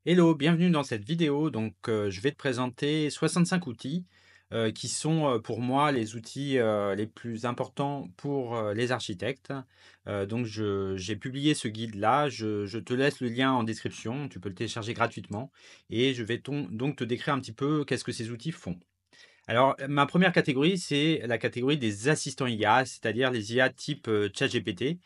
Hello, bienvenue dans cette vidéo. Je vais te présenter 65 outils qui sont pour moi les outils les plus importants pour les architectes. J'ai publié ce guide-là. Je te laisse le lien en description. Tu peux le télécharger gratuitement. Et je vais donc te décrire un petit peu qu'est-ce que ces outils font. Alors, ma première catégorie, c'est la catégorie des assistants IA, c'est-à-dire les IA type ChatGPT,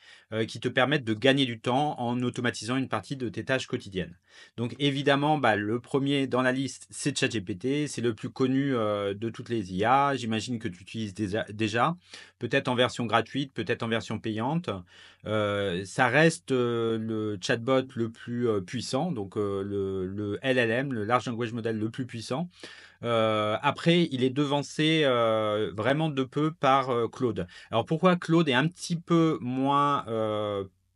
qui te permettent de gagner du temps en automatisant une partie de tes tâches quotidiennes. Donc évidemment, le premier dans la liste, c'est ChatGPT, c'est le plus connu de toutes les IA. J'imagine que tu utilises déjà, peut-être en version gratuite, peut-être en version payante. Ça reste le chatbot le plus puissant, le LLM, le Large Language Model le plus puissant. Après, il est devancé vraiment de peu par Claude. Alors pourquoi Claude est un petit peu moins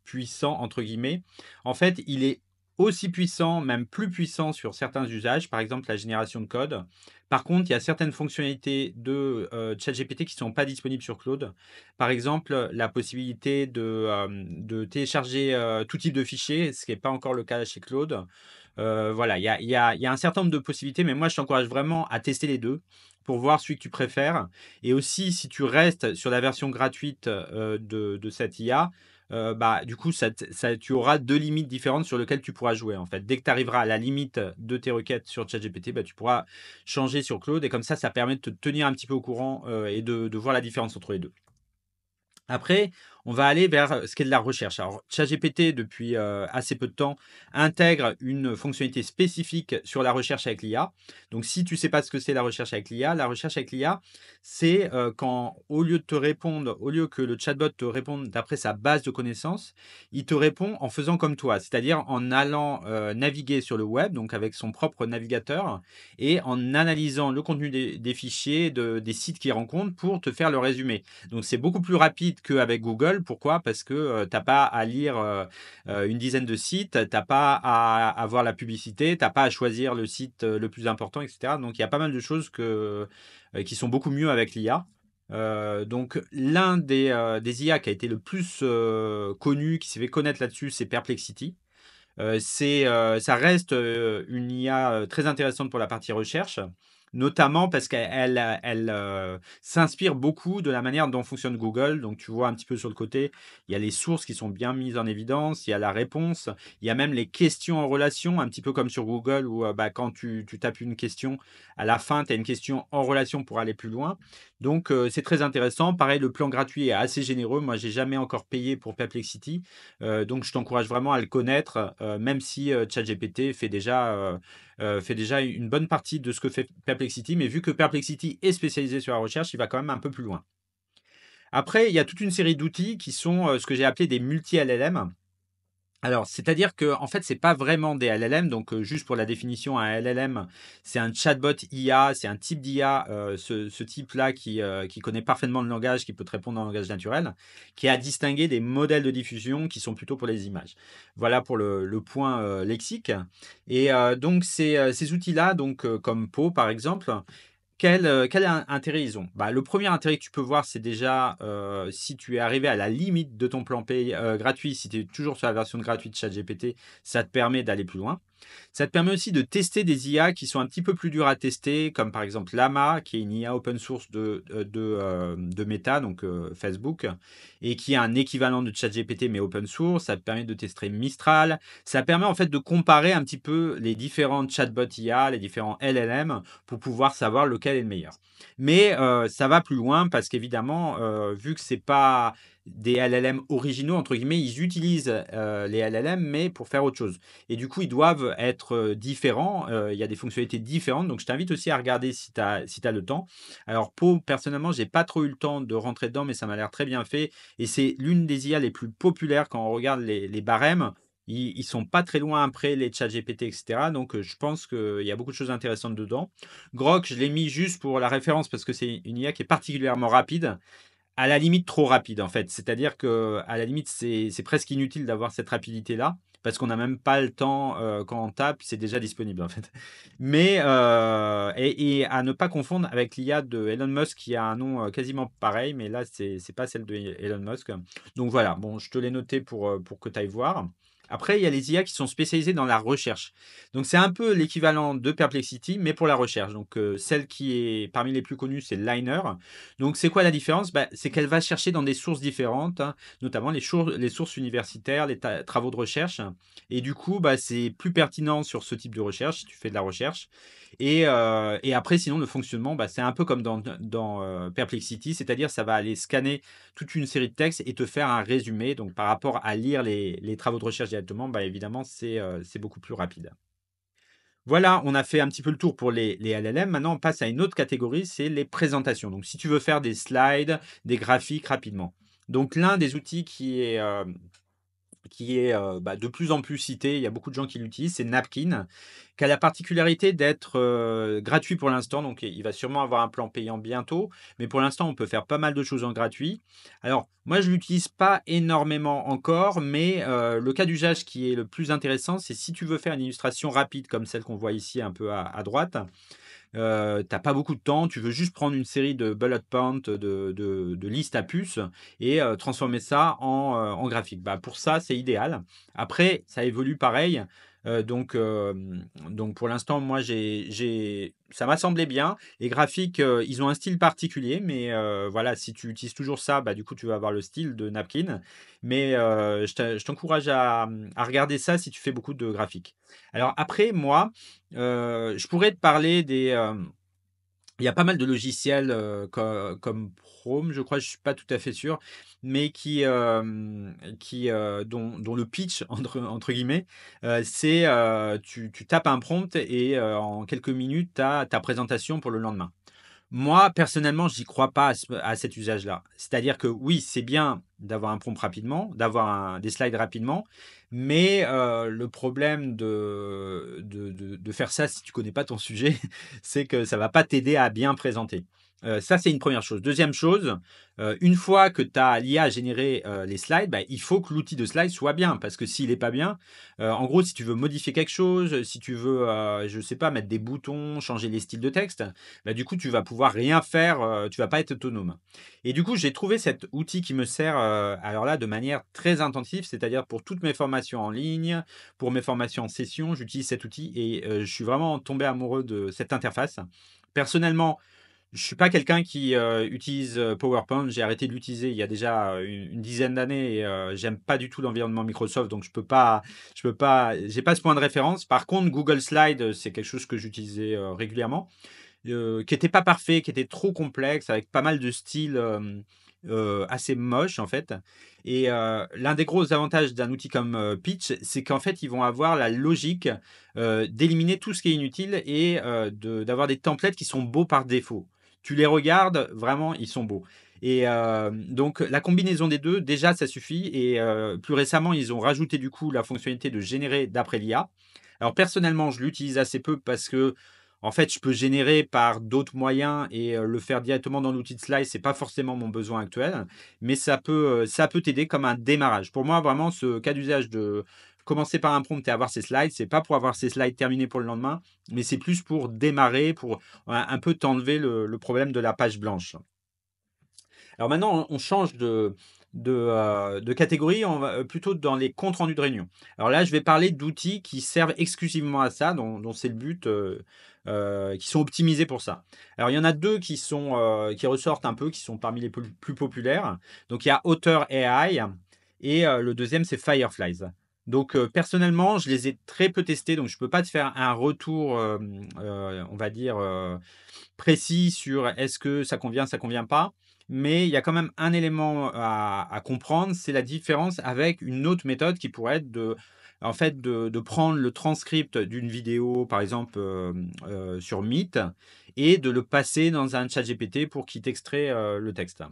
puissant, entre guillemets? En fait, il est aussi puissant, même plus puissant sur certains usages, par exemple la génération de code. Par contre, il y a certaines fonctionnalités de ChatGPT qui ne sont pas disponibles sur Claude. Par exemple, la possibilité de télécharger tout type de fichier, ce qui n'est pas encore le cas chez Claude. Voilà, il y a un certain nombre de possibilités, mais moi, je t'encourage vraiment à tester les 2 pour voir celui que tu préfères. Et aussi, si tu restes sur la version gratuite, de cette IA, du coup, tu auras 2 limites différentes sur lesquelles tu pourras jouer, en fait. Dès que tu arriveras à la limite de tes requêtes sur ChatGPT, tu pourras changer sur Claude et comme ça permet de te tenir un petit peu au courant, et de voir la différence entre les 2. Après, on va aller vers ce qui est de la recherche. Alors, ChatGPT, depuis assez peu de temps, intègre une fonctionnalité spécifique sur la recherche avec l'IA. Donc, si tu ne sais pas ce que c'est la recherche avec l'IA, c'est quand, au lieu de te répondre, au lieu que le chatbot te réponde d'après sa base de connaissances, il te répond en faisant comme toi, c'est-à-dire en allant naviguer sur le web, donc avec son propre navigateur, et en analysant le contenu des fichiers, des sites qu'il rencontre pour te faire le résumé. Donc c'est beaucoup plus rapide qu'avec Google. Pourquoi? Parce que tu n'as pas à lire une dizaine de sites, tu n'as pas à avoir la publicité, tu n'as pas à choisir le site le plus important, etc. Donc il y a pas mal de choses qui sont beaucoup mieux avec l'IA. Donc l'un des IA qui a été le plus connu, qui s'est fait connaître là-dessus, c'est Perplexity. Ça reste une IA très intéressante pour la partie recherche, notamment parce qu'elle s'inspire beaucoup de la manière dont fonctionne Google. Donc, tu vois un petit peu sur le côté, il y a les sources qui sont bien mises en évidence, il y a la réponse, il y a même les questions en relation, un petit peu comme sur Google où quand tu tapes une question, à la fin, tu as une question en relation pour aller plus loin. Donc, c'est très intéressant. Pareil, le plan gratuit est assez généreux. Moi, j'ai jamais encore payé pour Perplexity. Donc, je t'encourage vraiment à le connaître, même si ChatGPT fait déjà une bonne partie de ce que fait Perplexity. Mais vu que Perplexity est spécialisé sur la recherche, il va quand même un peu plus loin. Après, il y a toute une série d'outils qui sont ce que j'ai appelé des multi-LLM. Alors, c'est-à-dire que en fait, c'est pas vraiment des LLM. Donc, juste pour la définition, un LLM, c'est un chatbot IA, c'est un type d'IA, ce type-là qui connaît parfaitement le langage, qui peut te répondre en langage naturel, qui a distingué des modèles de diffusion qui sont plutôt pour les images. Voilà pour le point lexique. Et donc, ces outils-là, comme Po par exemple, quel intérêt ils ont? Le premier intérêt que tu peux voir, c'est déjà, si tu es arrivé à la limite de ton plan gratuit, si tu es toujours sur la version gratuite de ChatGPT, ça te permet d'aller plus loin. Ça te permet aussi de tester des IA qui sont un petit peu plus dures à tester, comme par exemple Llama, qui est une IA open source de Meta, donc Facebook, et qui a un équivalent de ChatGPT mais open source. Ça te permet de tester Mistral. Ça permet en fait de comparer un petit peu les différents chatbots IA, les différents LLM, pour pouvoir savoir lequel est le meilleur. Mais ça va plus loin parce qu'évidemment, vu que c'est pas des LLM originaux, entre guillemets, ils utilisent les LLM, mais pour faire autre chose. Et du coup, ils doivent être différents. Il y a des fonctionnalités différentes. Donc, je t'invite aussi à regarder si tu as, le temps. Alors, personnellement, j'ai pas trop eu le temps de rentrer dedans, mais ça m'a l'air très bien fait. Et c'est l'une des IA les plus populaires quand on regarde les barèmes. Ils sont pas très loin après les chats GPT, etc. Donc, je pense qu'il y a beaucoup de choses intéressantes dedans. Grok, je l'ai mis juste pour la référence parce que c'est une IA qui est particulièrement rapide, à la limite trop rapide en fait. C'est-à-dire que à la limite, c'est presque inutile d'avoir cette rapidité-là parce qu'on n'a même pas le temps quand on tape, c'est déjà disponible en fait. Mais et à ne pas confondre avec l'IA de Elon Musk qui a un nom quasiment pareil, mais là c'est pas celle de Elon Musk. Donc voilà, bon, je te l'ai noté pour que tu ailles voir. Après, il y a les IA qui sont spécialisées dans la recherche. Donc, c'est un peu l'équivalent de Perplexity, mais pour la recherche. Donc, celle qui est parmi les plus connues, c'est Liner. Donc, c'est quoi la différence? Bah, c'est qu'elle va chercher dans des sources différentes, hein, notamment les sources universitaires, les travaux de recherche. Et du coup, bah, c'est plus pertinent sur ce type de recherche, si tu fais de la recherche. Et après, sinon, le fonctionnement, bah, c'est un peu comme dans Perplexity, c'est-à-dire ça va aller scanner toute une série de textes et te faire un résumé. Donc, par rapport à lire les travaux de recherche directement, bah, évidemment, c'est beaucoup plus rapide. Voilà, on a fait un petit peu le tour pour les LLM. Maintenant, on passe à une autre catégorie, c'est les présentations. Donc, si tu veux faire des slides, des graphiques rapidement. Donc, l'un des outils qui est bah, de plus en plus cité, il y a beaucoup de gens qui l'utilisent, c'est Napkin, qui a la particularité d'être gratuit pour l'instant, donc il va sûrement avoir un plan payant bientôt, mais pour l'instant on peut faire pas mal de choses en gratuit. Alors moi je l'utilise pas énormément encore, mais le cas d'usage qui est le plus intéressant, c'est si tu veux faire une illustration rapide comme celle qu'on voit ici un peu à droite. Tu pas beaucoup de temps, tu veux juste prendre une série de bullet points, de listes à puces et transformer ça en graphique. Bah, pour ça, c'est idéal. Après, ça évolue pareil. Donc pour l'instant, moi, ça m'a semblé bien. Les graphiques, ils ont un style particulier, mais voilà, si tu utilises toujours ça, bah, du coup, tu vas avoir le style de Napkin. Mais je t'encourage à regarder ça si tu fais beaucoup de graphiques. Alors après, moi, je pourrais te parler il y a pas mal de logiciels, comme Chrome, je crois, je suis pas tout à fait sûr, mais dont le pitch entre guillemets, c'est, tu tapes un prompt et en quelques minutes, tu as ta présentation pour le lendemain. Moi, personnellement, j'y crois pas à cet usage-là. C'est-à-dire que oui, c'est bien d'avoir un prompt rapidement, d'avoir des slides rapidement, mais le problème de faire ça si tu connais pas ton sujet, c'est que ça va pas t'aider à bien présenter. Ça, c'est une première chose. Deuxième chose, une fois que tu as l'IA généré les slides, bah, il faut que l'outil de slide soit bien, parce que s'il n'est pas bien, en gros, si tu veux modifier quelque chose, si tu veux, je sais pas, mettre des boutons, changer les styles de texte, bah, du coup, tu vas pouvoir rien faire, tu vas pas être autonome. Et du coup, j'ai trouvé cet outil qui me sert, alors là, de manière très intensive, c'est-à-dire pour toutes mes formations en ligne, pour mes formations en session, j'utilise cet outil et je suis vraiment tombé amoureux de cette interface. Personnellement, je suis pas quelqu'un qui utilise PowerPoint. J'ai arrêté de l'utiliser il y a déjà une dizaine d'années et j'aime pas du tout l'environnement Microsoft, donc j'ai pas ce point de référence. Par contre, Google Slide, c'est quelque chose que j'utilisais régulièrement, qui était pas parfait, qui était trop complexe, avec pas mal de styles assez moches en fait. Et l'un des gros avantages d'un outil comme Pitch, c'est qu'en fait, ils vont avoir la logique d'éliminer tout ce qui est inutile et d'avoir des templates qui sont beaux par défaut. Tu les regardes, vraiment, ils sont beaux. Et donc, la combinaison des deux, déjà, ça suffit. Et plus récemment, ils ont rajouté du coup la fonctionnalité de générer d'après l'IA. Alors, personnellement, je l'utilise assez peu parce que en fait, je peux générer par d'autres moyens et le faire directement dans l'outil de Slice, c'est pas forcément mon besoin actuel, mais ça peut t'aider comme un démarrage. Pour moi, vraiment, ce cas d'usage de commencer par un prompt et avoir ses slides, c'est pas pour avoir ses slides terminés pour le lendemain, mais c'est plus pour démarrer, pour un peu t'enlever le problème de la page blanche. Alors maintenant, on change de catégorie, on va plutôt dans les comptes rendus de réunion. Alors là, je vais parler d'outils qui servent exclusivement à ça, dont c'est le but, qui sont optimisés pour ça. Alors il y en a deux qui ressortent un peu, qui sont parmi les plus populaires. Donc il y a Otter AI et le deuxième c'est Fireflies. Donc personnellement, je les ai très peu testés, donc je peux pas te faire un retour, on va dire, précis sur est-ce que ça convient pas. Mais il y a quand même un élément à comprendre, c'est la différence avec une autre méthode qui pourrait être en fait, de prendre le transcript d'une vidéo, par exemple sur Meet, et de le passer dans un chat GPT pour qu'il t'extrait le texte.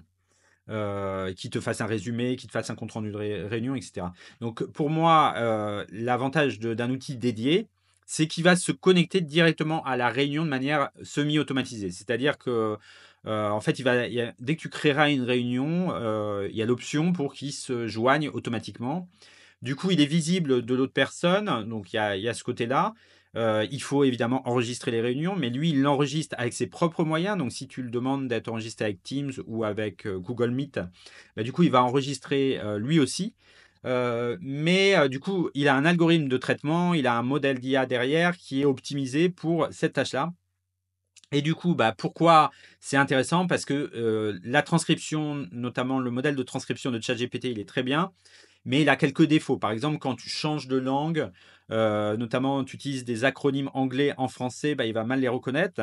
Qui te fasse un résumé, qui te fasse un compte rendu de réunion, etc. Donc pour moi, l'avantage d'un outil dédié, c'est qu'il va se connecter directement à la réunion de manière semi-automatisée. C'est-à-dire que, en fait, dès que tu créeras une réunion, il y a l'option pour qu'il se joigne automatiquement. Du coup, il est visible de l'autre personne, donc il y a ce côté-là. Il faut évidemment enregistrer les réunions, mais lui, il l'enregistre avec ses propres moyens. Donc, si tu le demandes d'être enregistré avec Teams ou avec Google Meet, bah, du coup, il va enregistrer lui aussi. Mais du coup, il a un algorithme de traitement, il a un modèle d'IA derrière qui est optimisé pour cette tâche-là. Et du coup, bah, pourquoi c'est intéressant? Parce que, la transcription, notamment le modèle de transcription de ChatGPT, il est très bien, mais il a quelques défauts. Par exemple, quand tu changes de langue, notamment tu utilises des acronymes anglais en français, bah, il va mal les reconnaître.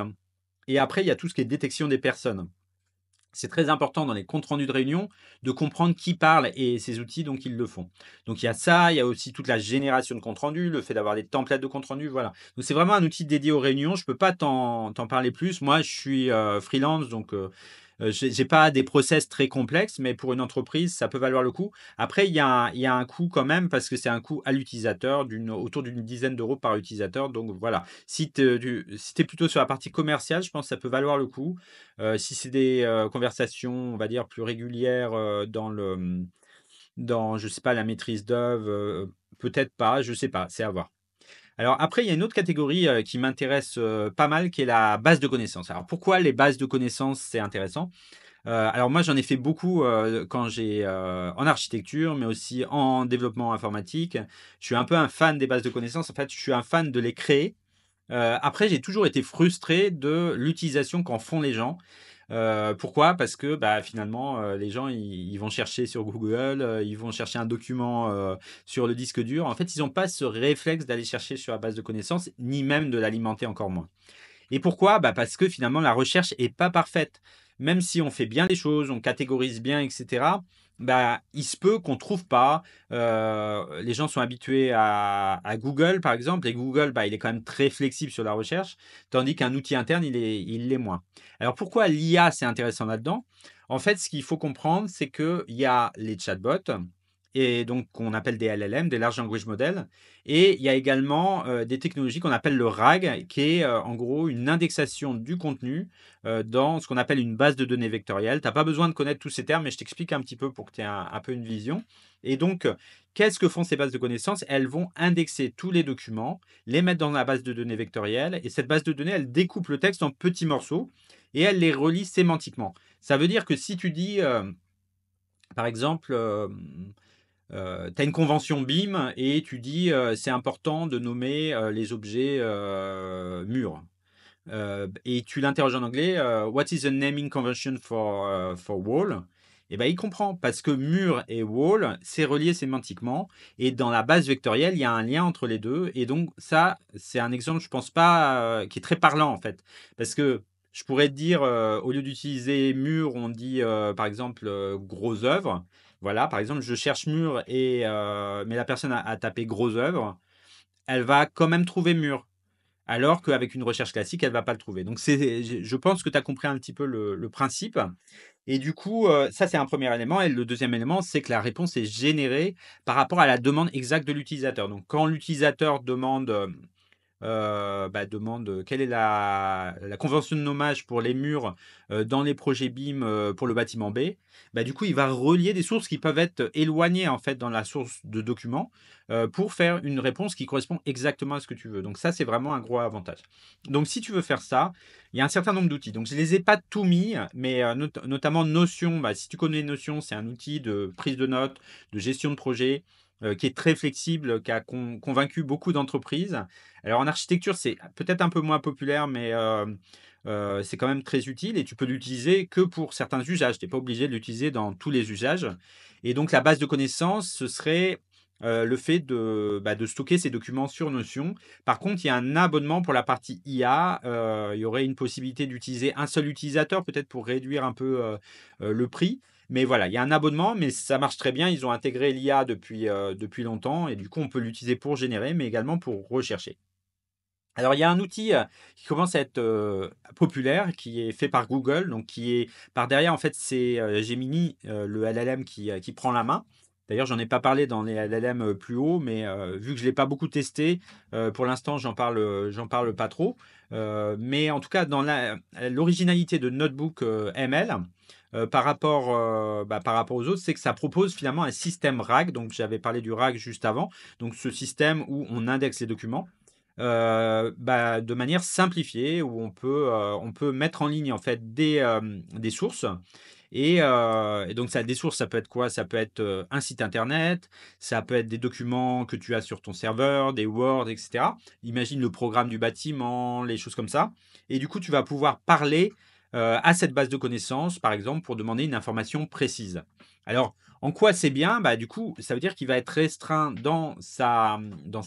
Et après, il y a tout ce qui est détection des personnes. C'est très important dans les comptes rendus de réunion de comprendre qui parle et ces outils, donc ils le font. Donc il y a ça, il y a aussi toute la génération de comptes rendus, le fait d'avoir des templates de comptes rendus, voilà. Donc c'est vraiment un outil dédié aux réunions. Je peux pas t'en parler plus. Moi, je suis freelance, donc j'ai pas des process très complexes, mais pour une entreprise, ça peut valoir le coup. Après, il y a un coût quand même parce que c'est un coût à l'utilisateur autour d'une dizaine d'euros par utilisateur. Donc voilà, si tu es plutôt sur la partie commerciale, je pense que ça peut valoir le coup. Si c'est des conversations, on va dire, plus régulières dans, je sais pas, la maîtrise d'œuvre, peut-être pas, je sais pas, c'est à voir. Alors après, il y a une autre catégorie qui m'intéresse pas mal, qui est la base de connaissances. Alors pourquoi les bases de connaissances, c'est intéressant? Alors moi, j'en ai fait beaucoup quand en architecture, mais aussi en développement informatique. Je suis un peu un fan des bases de connaissances. En fait, je suis un fan de les créer. Après, j'ai toujours été frustré de l'utilisation qu'en font les gens. Pourquoi? Parce que, bah, finalement, les gens, ils vont chercher sur Google, ils vont chercher un document, sur le disque dur. En fait, ils n'ont pas ce réflexe d'aller chercher sur la base de connaissances, ni même de l'alimenter encore moins. Et pourquoi? Bah, parce que finalement, la recherche est pas parfaite. Même si on fait bien les choses, on catégorise bien, et cetera, bah, il se peut qu'on trouve pas. Les gens sont habitués à Google, par exemple, et Google, bah, il est quand même très flexible sur la recherche, tandis qu'un outil interne, il l'est moins. Alors pourquoi l'IA, c'est intéressant là-dedans? En fait, ce qu'il faut comprendre, c'est qu'il y a les chatbots et donc qu'on appelle des LLM, des Large Language Models, et il y a également des technologies qu'on appelle le RAG, qui est en gros une indexation du contenu dans ce qu'on appelle une base de données vectorielle. Tu n'as pas besoin de connaître tous ces termes, mais je t'explique un petit peu pour que tu aies un peu une vision. Et donc, qu'est-ce que font ces bases de connaissances? Elles vont indexer tous les documents, les mettre dans la base de données vectorielle, et cette base de données, elle découpe le texte en petits morceaux et elle les relie sémantiquement. Ça veut dire que si tu dis, par exemple, tu as une convention BIM et tu dis c'est important de nommer les objets murs. Et tu l'interroges en anglais, What is the naming convention for wall? Et ben, il comprend parce que mur et wall, c'est relié sémantiquement. Et dans la base vectorielle, il y a un lien entre les deux. Et donc, ça, c'est un exemple, je pense pas, qui est très parlant en fait. Parce que je pourrais te dire, au lieu d'utiliser mur, on dit par exemple gros œuvre. Voilà, par exemple, je cherche mur mais la personne a tapé gros œuvre. Elle va quand même trouver mur. Alors qu'avec une recherche classique, elle ne va pas le trouver. Donc, je pense que tu as compris un petit peu le principe. Et du coup, ça, c'est un premier élément. Et le deuxième élément, c'est que la réponse est générée par rapport à la demande exacte de l'utilisateur. Donc, quand l'utilisateur demande quelle est la convention de nommage pour les murs dans les projets BIM pour le bâtiment B. Bah, du coup, il va relier des sources qui peuvent être éloignées en fait dans la source de documents pour faire une réponse qui correspond exactement à ce que tu veux. Donc ça, c'est vraiment un gros avantage. Donc si tu veux faire ça, il y a un certain nombre d'outils. Donc je ne les ai pas tout mis, mais notamment Notion. Bah, si tu connais Notion, c'est un outil de prise de notes, de gestion de projet qui est très flexible, qui a convaincu beaucoup d'entreprises. Alors en architecture, c'est peut-être un peu moins populaire, mais c'est quand même très utile et tu peux l'utiliser que pour certains usages. Tu n'es pas obligé de l'utiliser dans tous les usages. Et donc la base de connaissances, ce serait le fait de stocker ces documents sur Notion. Par contre, il y a un abonnement pour la partie IA. Il y aurait une possibilité d'utiliser un seul utilisateur, peut-être pour réduire un peu le prix. Mais voilà, il y a un abonnement, mais ça marche très bien. Ils ont intégré l'IA depuis longtemps et du coup, on peut l'utiliser pour générer, mais également pour rechercher. Alors, il y a un outil qui commence à être populaire, qui est fait par Google, donc qui est par derrière, en fait, c'est Gemini, le LLM qui prend la main. D'ailleurs, j'en ai pas parlé dans les LLM plus haut, mais vu que je l'ai pas beaucoup testé, pour l'instant, j'en parle pas trop. Mais en tout cas, dans l'originalité de Notebook ML, par rapport aux autres, c'est que ça propose finalement un système RAG. Donc, j'avais parlé du RAG juste avant. Donc, ce système où on indexe les documents de manière simplifiée où on peut mettre en ligne en fait des sources Et donc, ça, des sources, ça peut être quoi? Ça peut être un site internet, ça peut être des documents que tu as sur ton serveur, des Word, etc. Imagine le programme du bâtiment, les choses comme ça. Et du coup, tu vas pouvoir parler à cette base de connaissances, par exemple, pour demander une information précise. Alors, en quoi c'est bien? Bah, du coup, ça veut dire qu'il va être restreint dans sa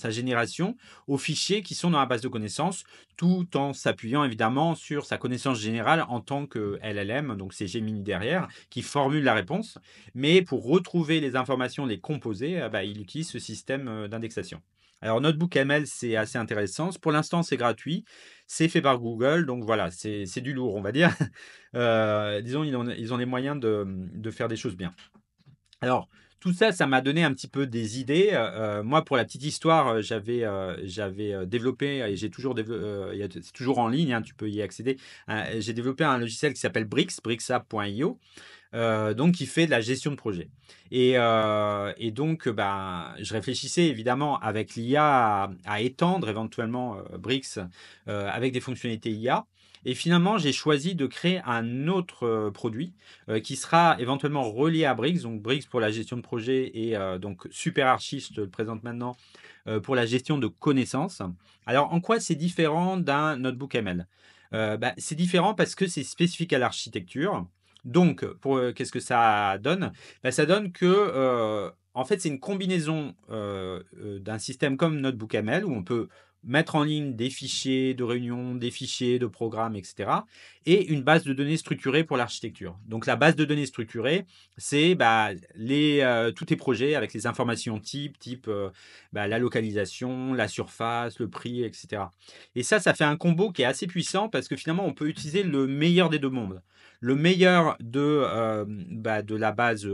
génération aux fichiers qui sont dans la base de connaissances, tout en s'appuyant évidemment sur sa connaissance générale en tant que LLM, donc c'est Gemini derrière, qui formule la réponse. Mais pour retrouver les informations, les composer, bah, il utilise ce système d'indexation. Alors, NotebookML, c'est assez intéressant. Pour l'instant, c'est gratuit. C'est fait par Google. Donc voilà, c'est du lourd, on va dire. Disons, ils ont les moyens de faire des choses bien. Alors, tout ça, ça m'a donné un petit peu des idées. Moi, pour la petite histoire, j'avais développé, et j'ai toujours c'est toujours en ligne, hein, tu peux y accéder. J'ai développé un logiciel qui s'appelle Brix, brixapp.io, donc qui fait de la gestion de projet. Et donc, bah, je réfléchissais évidemment avec l'IA à étendre éventuellement Brix avec des fonctionnalités IA. Et finalement, j'ai choisi de créer un autre produit qui sera éventuellement relié à Brix. Donc Brix pour la gestion de projet et donc SuperArchi, je te le présente maintenant, pour la gestion de connaissances. Alors, en quoi c'est différent d'un notebook ML? Bah, c'est différent parce que c'est spécifique à l'architecture. Donc, qu'est-ce que ça donne? Bah, ça donne que, en fait, c'est une combinaison d'un système comme Notebook ML où on peut mettre en ligne des fichiers de réunion, des fichiers de programmes, etc. Et une base de données structurée pour l'architecture. Donc, la base de données structurée, c'est bah, tous tes projets avec les informations type bah, la localisation, la surface, le prix, etc. Et ça fait un combo qui est assez puissant parce que finalement, on peut utiliser le meilleur des deux mondes. Le meilleur de la base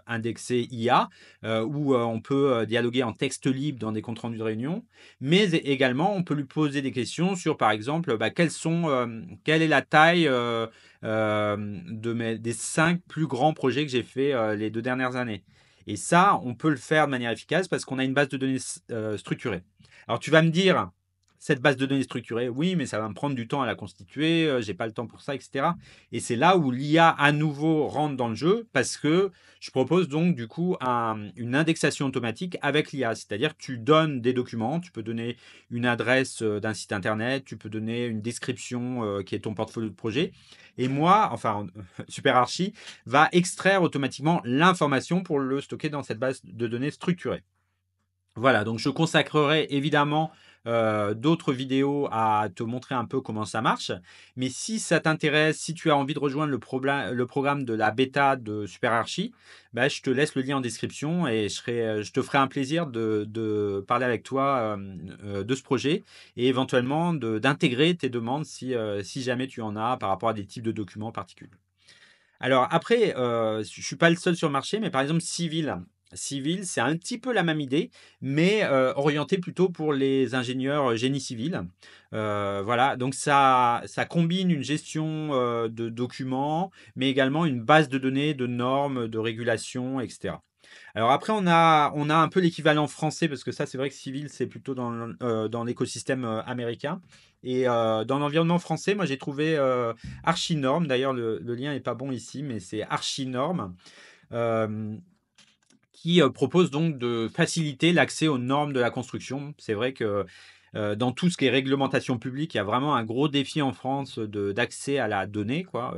indexée IA, où on peut dialoguer en texte libre dans des comptes rendus de réunion, mais également on peut lui poser des questions sur, par exemple, bah, quelle est la taille des 5 plus grands projets que j'ai fait les 2 dernières années. Et ça, on peut le faire de manière efficace parce qu'on a une base de données structurée. Alors tu vas me dire, cette base de données structurée, oui, mais ça va me prendre du temps à la constituer, j'ai pas le temps pour ça, etc. Et c'est là où l'IA à nouveau rentre dans le jeu parce que je propose donc du coup une indexation automatique avec l'IA. C'est-à-dire que tu donnes des documents, tu peux donner une adresse d'un site internet, tu peux donner une description qui est ton portfolio de projet. Et moi, enfin, SuperArchi va extraire automatiquement l'information pour le stocker dans cette base de données structurée. Voilà, donc je consacrerai évidemment d'autres vidéos à te montrer un peu comment ça marche. Mais si ça t'intéresse, si tu as envie de rejoindre le programme de la bêta de SuperArchi, bah, je te laisse le lien en description et je te ferai un plaisir de parler avec toi de ce projet et éventuellement d'intégrer tes demandes si jamais tu en as par rapport à des types de documents particuliers. Alors après, je suis pas le seul sur le marché, mais par exemple Civil, c'est un petit peu la même idée, mais orienté plutôt pour les ingénieurs génie civil. Voilà, donc ça combine une gestion de documents, mais également une base de données, de normes, de régulation, etc. Alors après, on a un peu l'équivalent français, parce que ça, c'est vrai que Civil, c'est plutôt dans l'écosystème américain. Et dans l'environnement français, moi, j'ai trouvé Archinorm. D'ailleurs, le lien n'est pas bon ici, mais c'est Archinorm, euh, qui propose donc de faciliter l'accès aux normes de la construction. C'est vrai que dans tout ce qui est réglementation publique, il y a vraiment un gros défi en France d'accès à la donnée, quoi.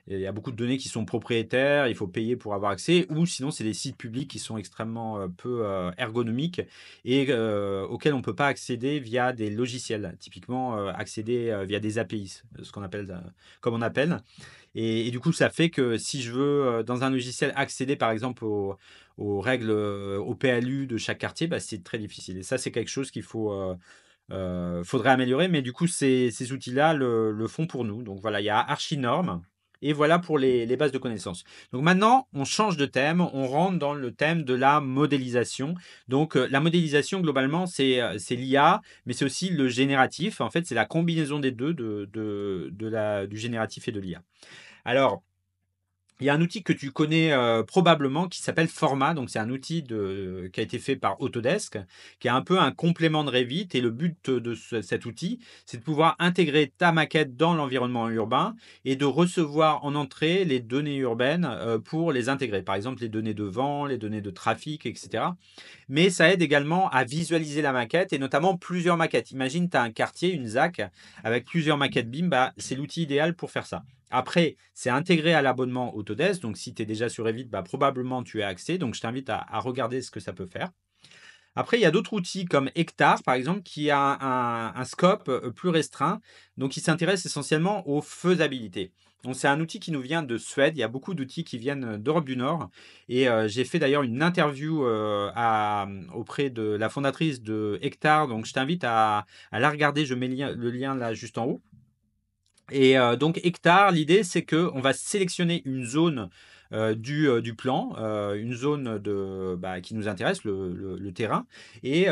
Il y a beaucoup de données qui sont propriétaires, il faut payer pour avoir accès, ou sinon c'est des sites publics qui sont extrêmement peu ergonomiques et auxquels on ne peut pas accéder via des logiciels. Typiquement, accéder via des API, ce qu'on appelle, comme on appelle. Et du coup, ça fait que si je veux, dans un logiciel, accéder par exemple aux règles, au PLU de chaque quartier, bah, c'est très difficile. Et ça, c'est quelque chose faudrait améliorer, mais du coup, ces outils-là le font pour nous. Donc voilà, il y a Archinorm. Et voilà pour les bases de connaissances. Donc maintenant, on change de thème, on rentre dans le thème de la modélisation. Donc la modélisation, globalement, c'est l'IA, mais c'est aussi le génératif. En fait, c'est la combinaison des deux, du génératif et de l'IA. Alors, Il y a un outil que tu connais probablement qui s'appelle Forma. Donc, c'est un outil qui a été fait par Autodesk, qui est un peu un complément de Revit. Et le but de cet outil, c'est de pouvoir intégrer ta maquette dans l'environnement urbain et de recevoir en entrée les données urbaines pour les intégrer. Par exemple, les données de vent, les données de trafic, etc. Mais ça aide également à visualiser la maquette et notamment plusieurs maquettes. Imagine, tu as un quartier, une ZAC, avec plusieurs maquettes BIM, bah, c'est l'outil idéal pour faire ça. Après, c'est intégré à l'abonnement Autodesk, donc si tu es déjà sur Revit, bah, probablement tu as accès, donc je t'invite à regarder ce que ça peut faire. Après, il y a d'autres outils comme Hectare, par exemple, qui a un scope plus restreint, donc il s'intéresse essentiellement aux faisabilités. Donc, c'est un outil qui nous vient de Suède. Il y a beaucoup d'outils qui viennent d'Europe du Nord. Et j'ai fait d'ailleurs une interview auprès de la fondatrice de Hectare. Donc, je t'invite à la regarder. Je mets le lien là juste en haut. Et donc hectare, l'idée c'est que on va sélectionner une zone du plan, une zone qui nous intéresse, le terrain, et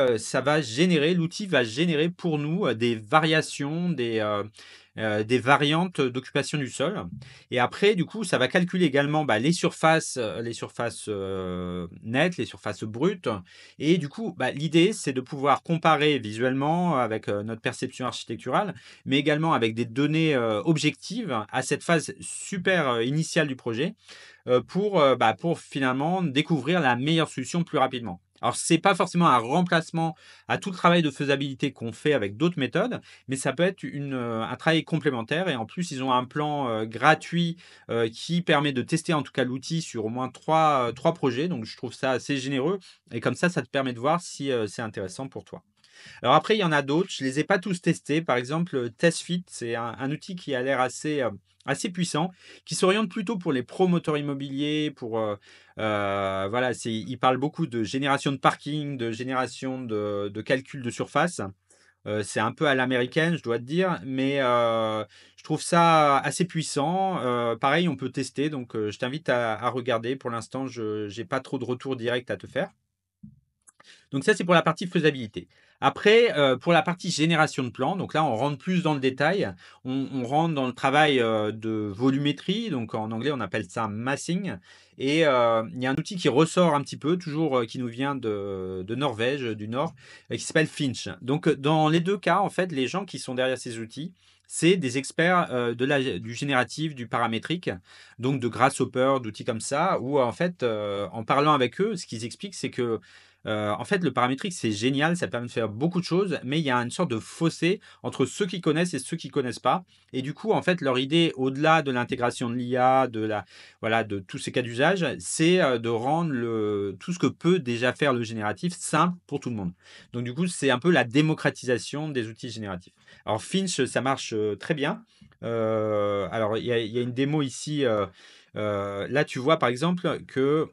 l'outil va générer pour nous des variations, des variantes d'occupation du sol. Et après, du coup, ça va calculer également les surfaces nettes, les surfaces brutes. Et du coup, l'idée c'est de pouvoir comparer visuellement avec notre perception architecturale, mais également avec des données objectives à cette phase super initiale du projet pour finalement découvrir la meilleure solution plus rapidement. Alors, ce n'est pas forcément un remplacement à tout le travail de faisabilité qu'on fait avec d'autres méthodes, mais ça peut être un travail complémentaire. Et en plus, ils ont un plan gratuit qui permet de tester en tout cas l'outil sur au moins trois projets. Donc, je trouve ça assez généreux. Et comme ça te permet de voir si c'est intéressant pour toi. Alors après, il y en a d'autres. Je ne les ai pas tous testés. Par exemple, TestFit, c'est un outil qui a l'air assez puissant, qui s'oriente plutôt pour les promoteurs immobiliers, voilà, il parle beaucoup de génération de parking, de génération de calcul de surface. C'est un peu à l'américaine, je dois te dire, mais je trouve ça assez puissant. Pareil, on peut tester, donc je t'invite à regarder. Pour l'instant, je n'ai pas trop de retour direct à te faire. Donc ça, c'est pour la partie faisabilité. Après, pour la partie génération de plans, donc là, on rentre plus dans le détail. On rentre dans le travail de volumétrie. Donc en anglais, on appelle ça massing. Et il y a un outil qui ressort un petit peu, toujours qui nous vient de Norvège, du Nord, qui s'appelle Finch. Donc dans les deux cas, en fait, les gens qui sont derrière ces outils, c'est des experts du génératif, du paramétrique, donc de Grasshopper, d'outils comme ça, où en fait, en parlant avec eux, ce qu'ils expliquent, c'est que en fait, le paramétrique, c'est génial, ça permet de faire beaucoup de choses, mais il y a une sorte de fossé entre ceux qui connaissent et ceux qui connaissent pas. Et du coup, en fait, leur idée, au-delà de l'intégration de l'IA, voilà, de tous ces cas d'usage, c'est de rendre tout ce que peut déjà faire le génératif simple pour tout le monde. Donc, du coup, c'est un peu la démocratisation des outils génératifs. Alors, Finch, ça marche très bien. Alors, il y a une démo ici. Là, tu vois, par exemple, que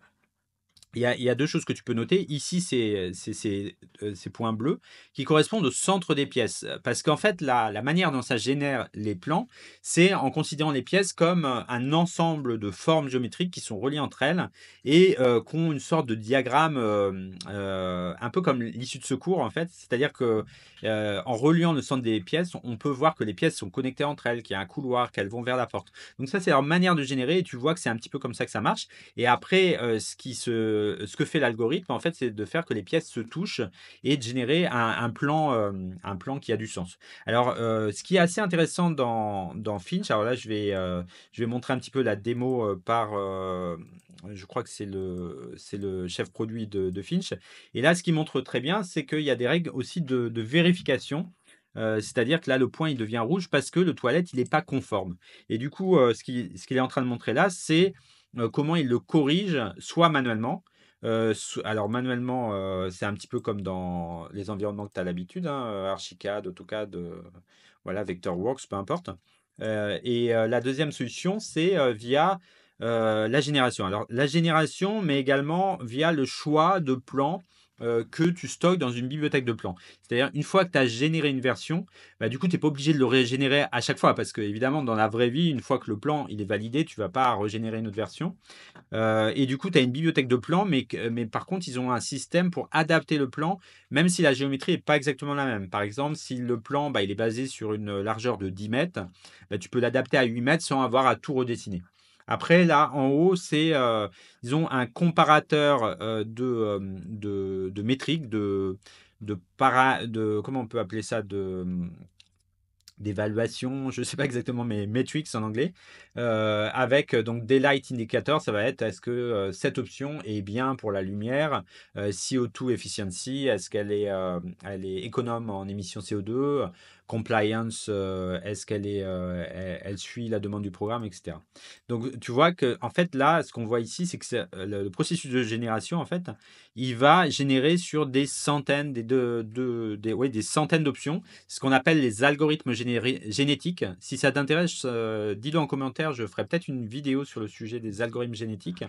il y a deux choses que tu peux noter. Ici, c'est ces points bleus qui correspondent au centre des pièces. Parce qu'en fait, la manière dont ça génère les plans, c'est en considérant les pièces comme un ensemble de formes géométriques qui sont reliées entre elles et qui ont une sorte de diagramme un peu comme l'issue de secours, en fait. C'est-à-dire que en reliant le centre des pièces, on peut voir que les pièces sont connectées entre elles, qu'il y a un couloir, qu'elles vont vers la porte. Donc ça, c'est leur manière de générer et tu vois que c'est un petit peu comme ça que ça marche. Et après, ce que fait l'algorithme, en fait, c'est de faire que les pièces se touchent et de générer un plan qui a du sens. Alors, ce qui est assez intéressant dans Finch, alors là, je vais montrer un petit peu la démo je crois que c'est le chef produit de Finch. Et là, ce qui montre très bien, c'est qu'il y a des règles aussi de vérification. C'est-à-dire que là, le point, il devient rouge parce que le toilette, il n'est pas conforme. Et du coup, ce qu'il est en train de montrer là, c'est comment il le corrige, soit manuellement. Alors manuellement, c'est un petit peu comme dans les environnements que tu as l'habitude, hein, Archicad, AutoCAD, voilà, Vectorworks, peu importe. Et la deuxième solution, c'est via la génération. Alors la génération, mais également via le choix de plans que tu stockes dans une bibliothèque de plans. C'est-à-dire, une fois que tu as généré une version, du coup, tu n'es pas obligé de le régénérer à chaque fois parce que, évidemment, dans la vraie vie, une fois que le plan il est validé, tu ne vas pas régénérer une autre version. Et du coup, tu as une bibliothèque de plans, mais par contre, ils ont un système pour adapter le plan, même si la géométrie n'est pas exactement la même. Par exemple, si le plan il est basé sur une largeur de 10 mètres, tu peux l'adapter à 8 mètres sans avoir à tout redessiner. Après, là, en haut, c'est, disons, un comparateur de métriques, comment on peut appeler ça, d'évaluation, je ne sais pas exactement, mais metrics en anglais, avec donc Daylight Indicator, ça va être est-ce que cette option est bien pour la lumière, CO2 efficiency, est-ce qu'elle est, elle est économe en émissions CO2, compliance, est-ce qu'elle est, elle suit la demande du programme, etc. Donc tu vois que en fait là, ce qu'on voit ici, c'est que le processus de génération, en fait, il va générer sur des centaines, ouais, des centaines d'options, ce qu'on appelle les algorithmes génétiques. Si ça t'intéresse, dis-le en commentaire, je ferai peut-être une vidéo sur le sujet des algorithmes génétiques.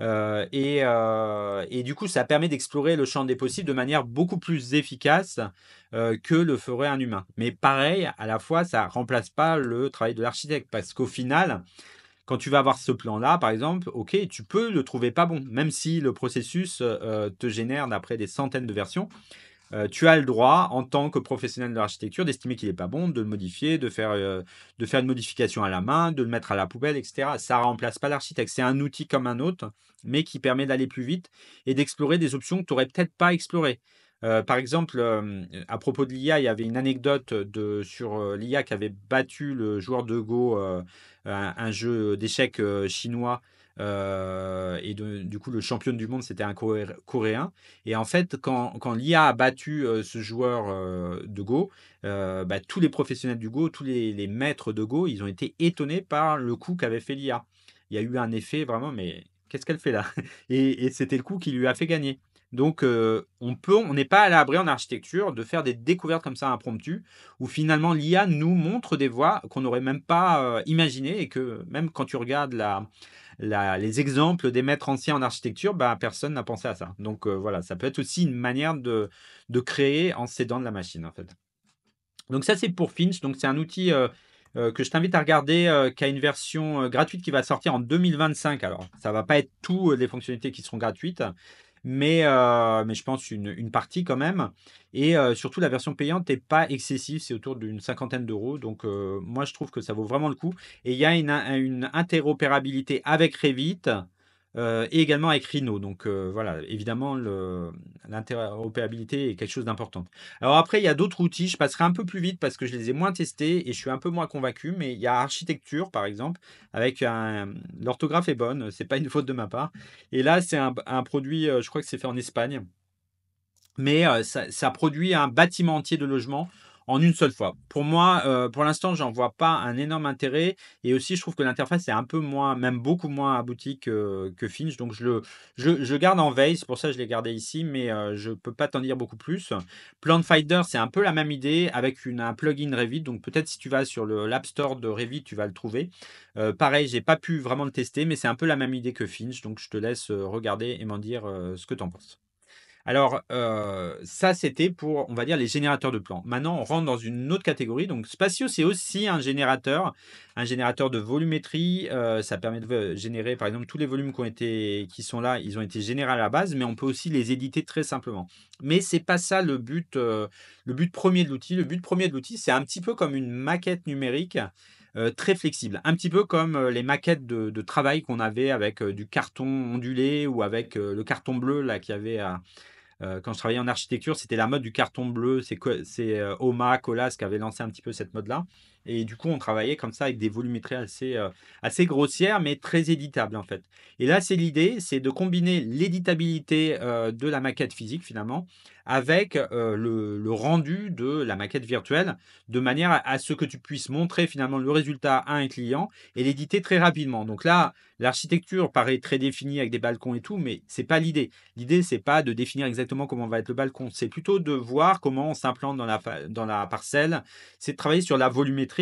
Et du coup, ça permet d'explorer le champ des possibles de manière beaucoup plus efficace que le ferait un humain. Mais pareil, à la fois, ça remplace pas le travail de l'architecte, parce qu'au final, quand tu vas avoir ce plan-là, par exemple, ok, tu peux le trouver pas bon, même si le processus te génère d'après des centaines de versions. Tu as le droit, en tant que professionnel de l'architecture, d'estimer qu'il n'est pas bon, de le modifier, de faire une modification à la main, de le mettre à la poubelle, etc. Ça ne remplace pas l'architecte. C'est un outil comme un autre, mais qui permet d'aller plus vite et d'explorer des options que tu n'aurais peut-être pas explorées. Par exemple, à propos de l'IA, il y avait une anecdote sur l'IA qui avait battu le joueur de Go, un jeu d'échecs chinois. Du coup, le champion du monde, c'était un Coréen. Et en fait, quand l'IA a battu ce joueur de Go, bah, tous les professionnels du Go, tous les maîtres de Go, ils ont été étonnés par le coup qu'avait fait l'IA. Il y a eu un effet vraiment, mais qu'est-ce qu'elle fait là? Et c'était le coup qui lui a fait gagner. Donc, on n'est pas à l'abri en architecture de faire des découvertes comme ça impromptues, où finalement l'IA nous montre des voies qu'on n'aurait même pas imaginées, et que même quand tu regardes les exemples des maîtres anciens en architecture, bah, personne n'a pensé à ça. Donc voilà, ça peut être aussi une manière de créer en s'aidant de la machine, en fait. Donc ça, c'est pour Finch. Donc c'est un outil que je t'invite à regarder, qui a une version gratuite qui va sortir en 2025. Alors, ça va pas être toutes les fonctionnalités qui seront gratuites, mais je pense une partie quand même. Et surtout, la version payante n'est pas excessive, c'est autour d'une cinquantaine d'euros. Donc moi, je trouve que ça vaut vraiment le coup. Et il y a une interopérabilité avec Revit et également avec Rhino. Donc voilà, évidemment, l'interopérabilité est quelque chose d'important. Alors après, il y a d'autres outils. Je passerai un peu plus vite parce que je les ai moins testés et je suis un peu moins convaincu. Mais il y a Architecture, par exemple, avec l'orthographe est bonne, c'est pas une faute de ma part. Et là, c'est un produit, je crois que c'est fait en Espagne, mais ça produit un bâtiment entier de logement en une seule fois. Pour moi, pour l'instant, j'en vois pas un énorme intérêt, et aussi je trouve que l'interface est un peu moins, même beaucoup moins aboutie que Finch, donc je garde en veille, c'est pour ça que je l'ai gardé ici, mais je peux pas t'en dire beaucoup plus. Plant Finder, c'est un peu la même idée avec un plugin Revit, donc peut-être si tu vas sur l'App Store de Revit, tu vas le trouver. Pareil, j'ai pas pu vraiment le tester, mais c'est un peu la même idée que Finch, donc je te laisse regarder et m'en dire ce que tu en penses. Alors, ça, c'était pour, on va dire, les générateurs de plans. Maintenant, on rentre dans une autre catégorie. Donc, Spatio, c'est aussi un générateur de volumétrie. Ça permet de générer, par exemple, tous les volumes qui sont là, ils ont été générés à la base, mais on peut aussi les éditer très simplement. Mais c'est pas ça le but premier de l'outil. Le but premier de l'outil, c'est un petit peu comme une maquette numérique. Très flexible, un petit peu comme les maquettes de travail qu'on avait avec du carton ondulé, ou avec le carton bleu là qu'il y avait quand je travaillais en architecture, c'était la mode du carton bleu. C'est Oma, Colas qui avait lancé un petit peu cette mode-là. Et du coup, on travaillait comme ça avec des volumétries assez grossières, mais très éditables en fait. Et là, c'est l'idée, c'est de combiner l'éditabilité de la maquette physique finalement avec le rendu de la maquette virtuelle, de manière à ce que tu puisses montrer finalement le résultat à un client et l'éditer très rapidement. Donc là, l'architecture paraît très définie avec des balcons et tout, mais c'est pas l'idée. L'idée, c'est pas de définir exactement comment va être le balcon, c'est plutôt de voir comment on s'implante dans la parcelle, c'est de travailler sur la volumétrie,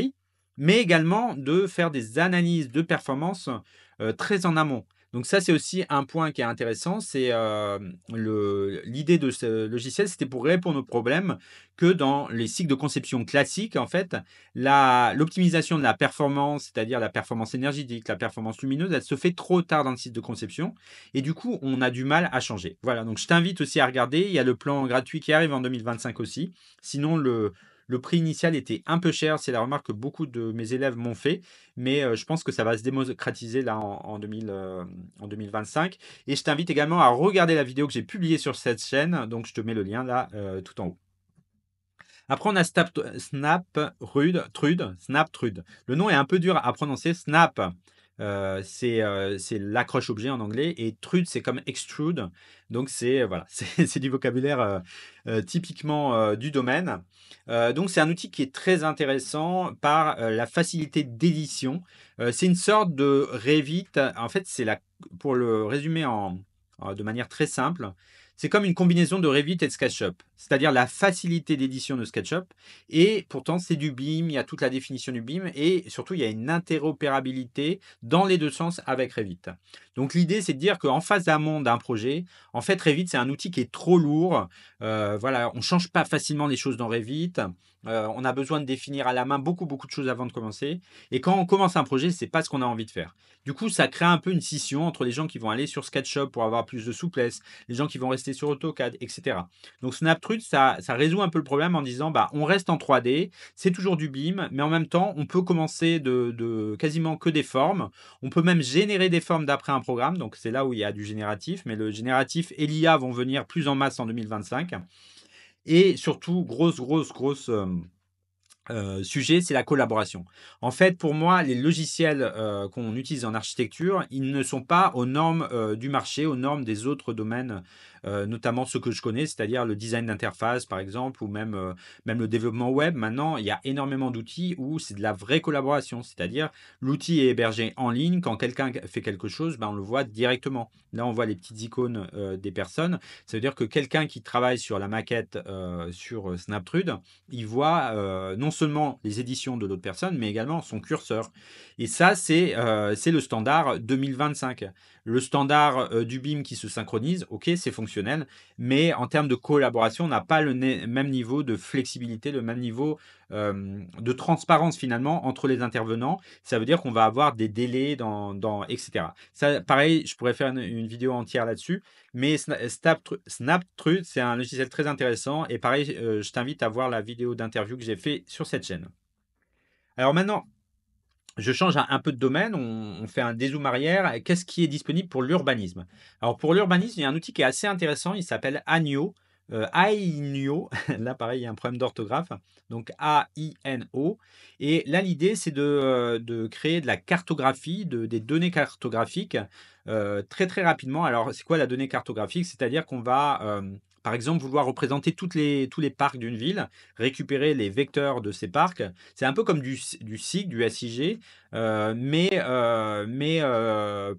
mais également de faire des analyses de performance très en amont. Donc ça, c'est aussi un point qui est intéressant, c'est l'idée de ce logiciel, c'était pour répondre aux problèmes que dans les cycles de conception classiques, en fait, l'optimisation de la performance, c'est-à-dire la performance énergétique, la performance lumineuse, elle se fait trop tard dans le cycle de conception, et du coup, on a du mal à changer. Voilà, donc je t'invite aussi à regarder. Il y a le plan gratuit qui arrive en 2025 aussi. Sinon, Le prix initial était un peu cher, c'est la remarque que beaucoup de mes élèves m'ont fait, mais je pense que ça va se démocratiser là en 2025. Et je t'invite également à regarder la vidéo que j'ai publiée sur cette chaîne, donc je te mets le lien là tout en haut. Après, on a Snaptrude. Le nom est un peu dur à prononcer. Snap, c'est l'accroche-objet en anglais. Et Trude, c'est comme extrude. Donc, c'est voilà, c'est du vocabulaire typiquement du domaine. Donc, c'est un outil qui est très intéressant par la facilité d'édition. C'est une sorte de Revit. En fait, pour le résumer de manière très simple, c'est comme une combinaison de Revit et de SketchUp, c'est-à-dire la facilité d'édition de SketchUp. Et pourtant, c'est du BIM, il y a toute la définition du BIM et surtout, il y a une interopérabilité dans les deux sens avec Revit. Donc, l'idée, c'est de dire qu'en phase d'amont d'un projet, en fait, Revit, c'est un outil qui est trop lourd. Voilà, on ne change pas facilement les choses dans Revit. On a besoin de définir à la main beaucoup, beaucoup de choses avant de commencer. Et quand on commence un projet, c'est pas ce qu'on a envie de faire. Du coup, ça crée un peu une scission entre les gens qui vont aller sur SketchUp pour avoir plus de souplesse, les gens qui vont rester sur AutoCAD, etc. Donc Snaptrude, ça résout un peu le problème en disant, bah, on reste en 3D, c'est toujours du BIM, mais en même temps, on peut commencer de quasiment que des formes. On peut même générer des formes d'après un programme, donc c'est là où il y a du génératif, mais le génératif et l'IA vont venir plus en masse en 2025. Et surtout, grosse sujet, c'est la collaboration. En fait, pour moi, les logiciels qu'on utilise en architecture, ils ne sont pas aux normes du marché, aux normes des autres domaines, notamment ceux que je connais, c'est-à-dire le design d'interface, par exemple, ou même le développement web. Maintenant, il y a énormément d'outils où c'est de la vraie collaboration, c'est-à-dire l'outil est hébergé en ligne. Quand quelqu'un fait quelque chose, ben, on le voit directement. Là, on voit les petites icônes des personnes. Ça veut dire que quelqu'un qui travaille sur la maquette sur Snaptrude, il voit non seulement les éditions de l'autre personne, mais également son curseur. Et ça, c'est le standard 2025. Le standard du BIM qui se synchronise, ok, c'est fonctionnel, mais en termes de collaboration, on n'a pas le même niveau de flexibilité, le même niveau de transparence finalement entre les intervenants. Ça veut dire qu'on va avoir des délais etc. Ça, pareil, je pourrais faire une vidéo entière là-dessus. Mais Snaptrude, c'est un logiciel très intéressant. Et pareil, je t'invite à voir la vidéo d'interview que j'ai fait sur cette chaîne. Alors maintenant, je change un peu de domaine. On fait un dézoom arrière. Qu'est-ce qui est disponible pour l'urbanisme? Alors pour l'urbanisme, il y a un outil qui est assez intéressant. Il s'appelle Aino. Ainio. Là, pareil, il y a un problème d'orthographe. Donc A-I-N-O. Et là, l'idée, c'est de créer de la cartographie, des données cartographiques très très rapidement. Alors, c'est quoi la donnée cartographique? C'est-à-dire qu'on va, par exemple, vouloir représenter tous les parcs d'une ville, récupérer les vecteurs de ces parcs. C'est un peu comme du SIG, du SIG, mais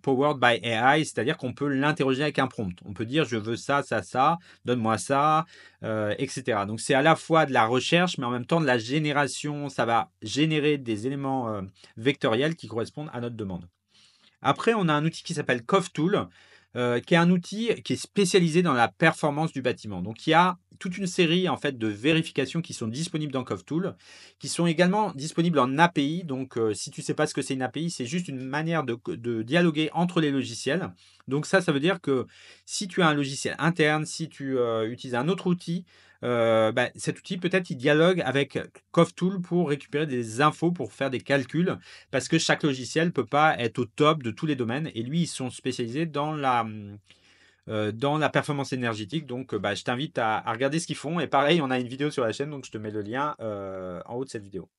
powered by AI, c'est-à-dire qu'on peut l'interroger avec un prompt. On peut dire je veux ça, ça, ça, donne-moi ça, etc. Donc c'est à la fois de la recherche, mais en même temps de la génération. Ça va générer des éléments vectoriels qui correspondent à notre demande. Après, on a un outil qui s'appelle CovTool, qui est un outil qui est spécialisé dans la performance du bâtiment. Donc, il y a toute une série en fait de vérifications qui sont disponibles dans CovTool, qui sont également disponibles en API. Donc, si tu ne sais pas ce que c'est une API, c'est juste une manière de dialoguer entre les logiciels. Donc, ça veut dire que si tu as un logiciel interne, si tu utilises un autre outil, cet outil, peut-être, il dialogue avec CovTool pour récupérer des infos, pour faire des calculs, parce que chaque logiciel ne peut pas être au top de tous les domaines. Et lui, ils sont spécialisés dans la performance énergétique. Donc, je t'invite à regarder ce qu'ils font. Et pareil, on a une vidéo sur la chaîne, donc je te mets le lien en haut de cette vidéo.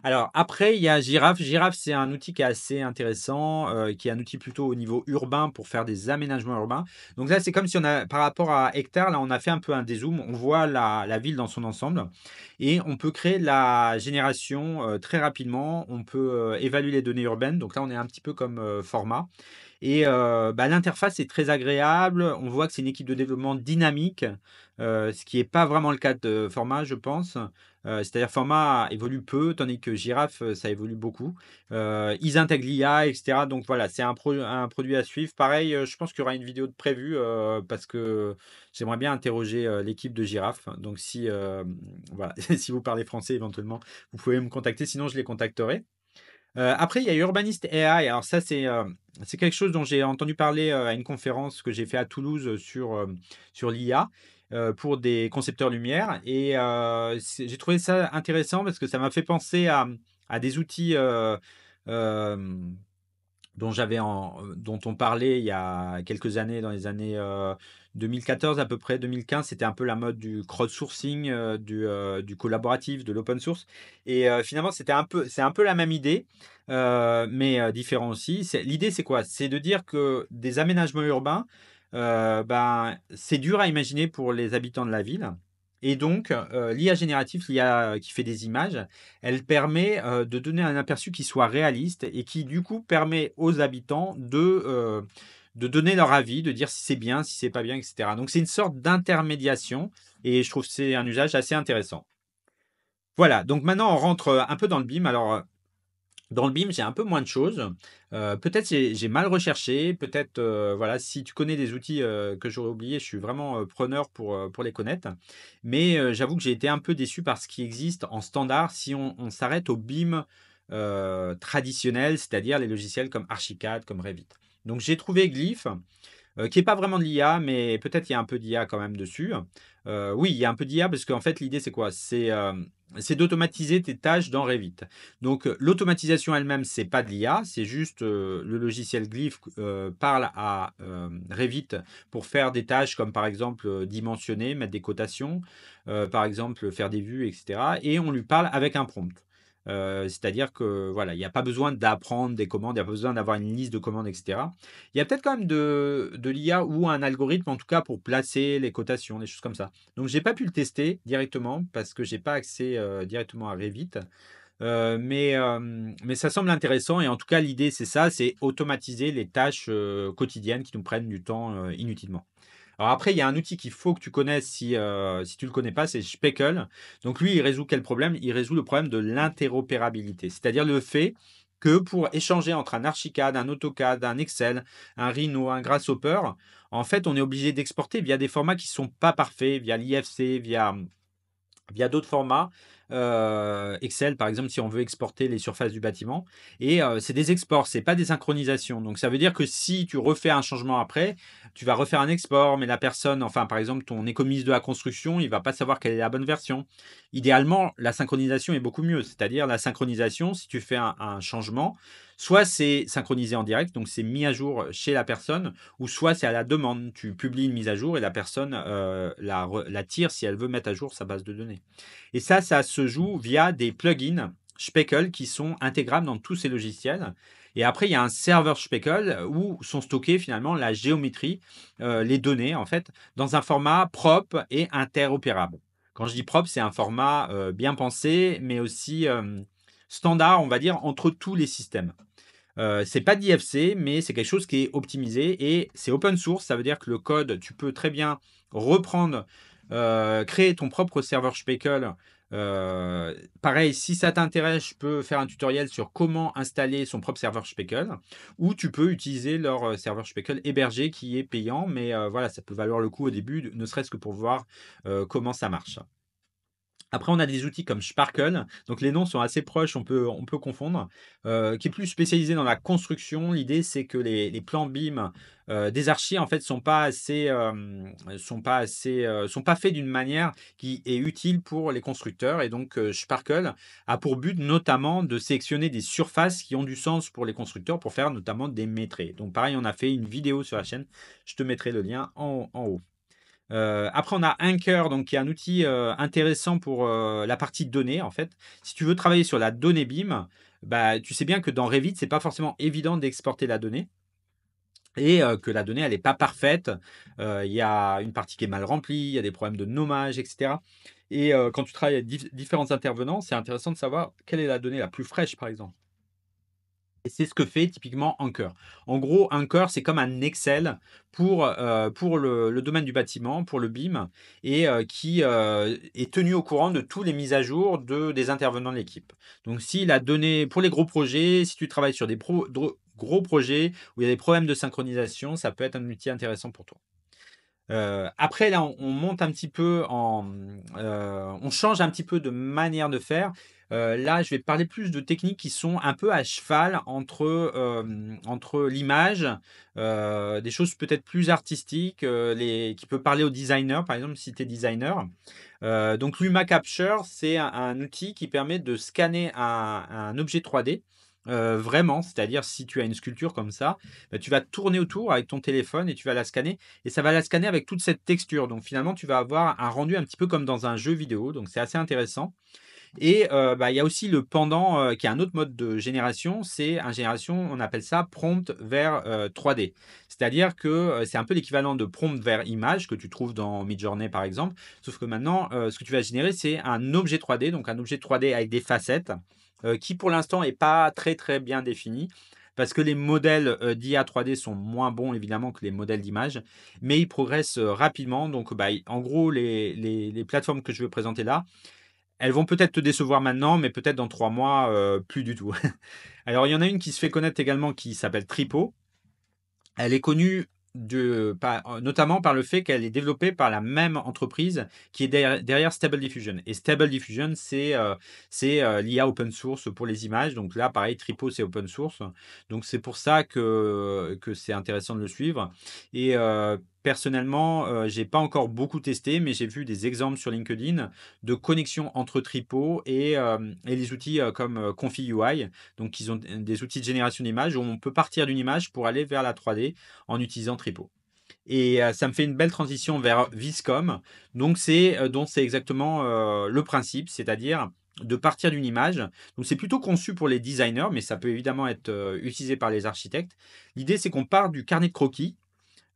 Alors après, il y a Giraffe. Giraffe, c'est un outil qui est assez intéressant, qui est un outil plutôt au niveau urbain pour faire des aménagements urbains. Donc là, c'est comme si on a, par rapport à Hectare, là, on a fait un peu un dézoom. On voit la ville dans son ensemble et on peut créer de la génération très rapidement. On peut évaluer les données urbaines. Donc là, on est un petit peu comme format. Et l'interface est très agréable. On voit que c'est une équipe de développement dynamique, ce qui n'est pas vraiment le cas de Forma, je pense. C'est-à-dire Forma évolue peu, tandis que Giraffe, ça évolue beaucoup. Ils intègrent l'IA, etc. Donc voilà, c'est un produit à suivre. Pareil, je pense qu'il y aura une vidéo de prévue parce que j'aimerais bien interroger l'équipe de Giraffe. Donc voilà, si vous parlez français éventuellement, vous pouvez me contacter. Sinon, je les contacterai. Après, il y a Urbanist AI. Alors ça, c'est quelque chose dont j'ai entendu parler à une conférence que j'ai fait à Toulouse sur l'IA. pour des concepteurs lumière et j'ai trouvé ça intéressant parce que ça m'a fait penser à des outils, hem dont on parlait il y a quelques années, dans les années 2014 à peu près, 2015, c'était un peu la mode du crowdsourcing, du collaboratif, de l'open source. Et finalement, c'est un peu la même idée, mais différent aussi. L'idée, c'est quoi? C'est de dire que des aménagements urbains, ben, c'est dur à imaginer pour les habitants de la ville. Et donc, l'IA générative, l'IA qui fait des images, elle permet, de donner un aperçu qui soit réaliste et qui, du coup, permet aux habitants de donner leur avis, de dire si c'est bien, si c'est pas bien, et cetera. Donc c'est une sorte d'intermédiation et je trouve que c'est un usage assez intéressant. Voilà, donc maintenant on rentre, un peu dans le BIM. Alors, dans le BIM, j'ai un peu moins de choses. Peut-être j'ai mal recherché, peut-être, voilà, si tu connais des outils, que j'aurais oubliés, je suis vraiment, preneur pour les connaître. Mais, j'avoue que j'ai été un peu déçu par ce qui existe en standard si on s'arrête au BIM, traditionnel, c'est-à-dire les logiciels comme Archicad, comme Revit. Donc j'ai trouvé Glyph, qui est pas vraiment de l'IA, mais peut-être il y a un peu d'IA quand même dessus. Oui, il y a un peu d'IA parce qu'en fait, l'idée, c'est quoi? C'est d'automatiser tes tâches dans Revit. Donc, l'automatisation elle-même, c'est pas de l'IA, c'est juste, le logiciel Glyph, parle à, Revit pour faire des tâches comme, par exemple, dimensionner, mettre des cotations, par exemple, faire des vues et cetera et on lui parle avec un prompt. C'est-à-dire que, voilà, il y a pas besoin d'apprendre des commandes, il y a pas besoin d'avoir une liste de commandes et cetera. Il y a peut-être quand même de l'IA ou un algorithme, en tout cas, pour placer les cotations, des choses comme ça. Donc, j'ai pas pu le tester directement parce que j'ai pas accès directement à Revit. Mais ça semble intéressant et en tout cas, l'idée, c'est ça, c'est automatiser les tâches quotidiennes qui nous prennent du temps inutilement. Alors après, il y a un outil qu'il faut que tu connaisses si tu le connais pas, c'est Speckle. Donc lui, il résout quel problème? Il résout le problème de l'interopérabilité, c'est-à-dire le fait que pour échanger entre un Archicad, un AutoCAD, un Excel, un Rhino, un Grasshopper, en fait, on est obligé d'exporter via des formats qui sont pas parfaits, via l'IFC, via d'autres formats. Excel, par exemple, si on veut exporter les surfaces du bâtiment. Et c'est des exports, c'est pas des synchronisations. Donc ça veut dire que si tu refais un changement après, tu vas refaire un export, mais la personne, enfin par exemple ton économiste de la construction, il va pas savoir quelle est la bonne version. Idéalement, la synchronisation est beaucoup mieux. C'est-à-dire la synchronisation, si tu fais un changement, soit c'est synchronisé en direct, donc c'est mis à jour chez la personne, ou soit c'est à la demande. Tu publies une mise à jour et la personne la tire si elle veut mettre à jour sa base de données. Et ça se joue via des plugins Speckle qui sont intégrables dans tous ces logiciels. Et après, il y a un serveur Speckle où sont stockées finalement la géométrie, les données en fait, dans un format propre et interopérable. Quand je dis propre, c'est un format bien pensé, mais aussi standard, on va dire, entre tous les systèmes. C'est pas d'IFC, mais c'est quelque chose qui est optimisé et c'est open source. Ça veut dire que le code, tu peux très bien reprendre, créer ton propre serveur Speckle. Pareil, si ça t'intéresse, je peux faire un tutoriel sur comment installer son propre serveur Speckle, ou tu peux utiliser leur serveur Speckle hébergé qui est payant, mais voilà, ça peut valoir le coup au début, ne serait-ce que pour voir comment ça marche. Après, on a des outils comme Sparkle, donc les noms sont assez proches, on peut confondre, qui est plus spécialisé dans la construction. L'idée, c'est que les plans BIM des archis, en fait, sont pas faits d'une manière qui est utile pour les constructeurs. Et donc, Sparkle a pour but notamment de sélectionner des surfaces qui ont du sens pour les constructeurs pour faire notamment des métrés. Donc, pareil, on a fait une vidéo sur la chaîne. Je te mettrai le lien en haut. Après, on a Anchor, donc, qui est un outil intéressant pour la partie données, en fait. Si tu veux travailler sur la donnée BIM, bah, tu sais bien que dans Revit, c'est pas forcément évident d'exporter la donnée et que la donnée, elle n'est pas parfaite. Il y a une partie qui est mal remplie, il y a des problèmes de nommage, etc. Et quand tu travailles avec différents intervenants, c'est intéressant de savoir quelle est la donnée la plus fraîche, par exemple. Et c'est ce que fait typiquement Anchor. En gros, Anchor, c'est comme un Excel pour le domaine du bâtiment, pour le BIM, et qui est tenu au courant de tous les mises à jour des intervenants de l'équipe. Donc, si la donnée, pour les gros projets, si tu travailles sur des gros projets où il y a des problèmes de synchronisation, ça peut être un outil intéressant pour toi. Après là, on monte un petit peu on change un petit peu de manière de faire. Là, je vais parler plus de techniques qui sont un peu à cheval entre l'image, des choses peut-être plus artistiques, les qui peut parler aux designers, par exemple, si tu es designer. Donc Luma Capture, c'est un outil qui permet de scanner un objet 3D, vraiment. C'est-à-dire si tu as une sculpture comme ça, bah, tu vas tourner autour avec ton téléphone et tu vas la scanner et ça va la scanner avec toute cette texture. Donc finalement, tu vas avoir un rendu un petit peu comme dans un jeu vidéo, donc c'est assez intéressant. Et bah, il y a aussi le pendant, qui est un autre mode de génération, c'est un génération, on appelle ça prompt vers, 3D. C'est-à-dire que, c'est un peu l'équivalent de prompt vers image que tu trouves dans Midjourney par exemple, sauf que maintenant, ce que tu vas générer, c'est un objet 3D, donc un objet 3D avec des facettes, qui pour l'instant est pas très, très bien défini. Parce que les modèles, d'IA 3D sont moins bons évidemment que les modèles d'image, mais ils progressent, rapidement. Donc bah, en gros les plateformes que je veux présenter là, elles vont peut-être te décevoir maintenant, mais peut-être dans 3 mois, plus du tout. Alors il y en a une qui se fait connaître également qui s'appelle Tripo. Elle est connue notamment par le fait qu'elle est développée par la même entreprise qui est derrière Stable Diffusion. Et Stable Diffusion, c'est l'IA open source pour les images. Donc là, pareil, Tripo, c'est open source. Donc c'est pour ça que c'est intéressant de le suivre. Et personnellement, j'ai pas encore beaucoup testé, mais j'ai vu des exemples sur LinkedIn de connexion entre Tripo et les outils comme Confi UI. Donc, ils ont des outils de génération d'images où on peut partir d'une image pour aller vers la 3D en utilisant Tripo. Et ça me fait une belle transition vers Viscom. Donc, dont c'est exactement le principe, c'est-à-dire de partir d'une image. Donc, c'est plutôt conçu pour les designers, mais ça peut évidemment être utilisé par les architectes. L'idée, c'est qu'on part du carnet de croquis.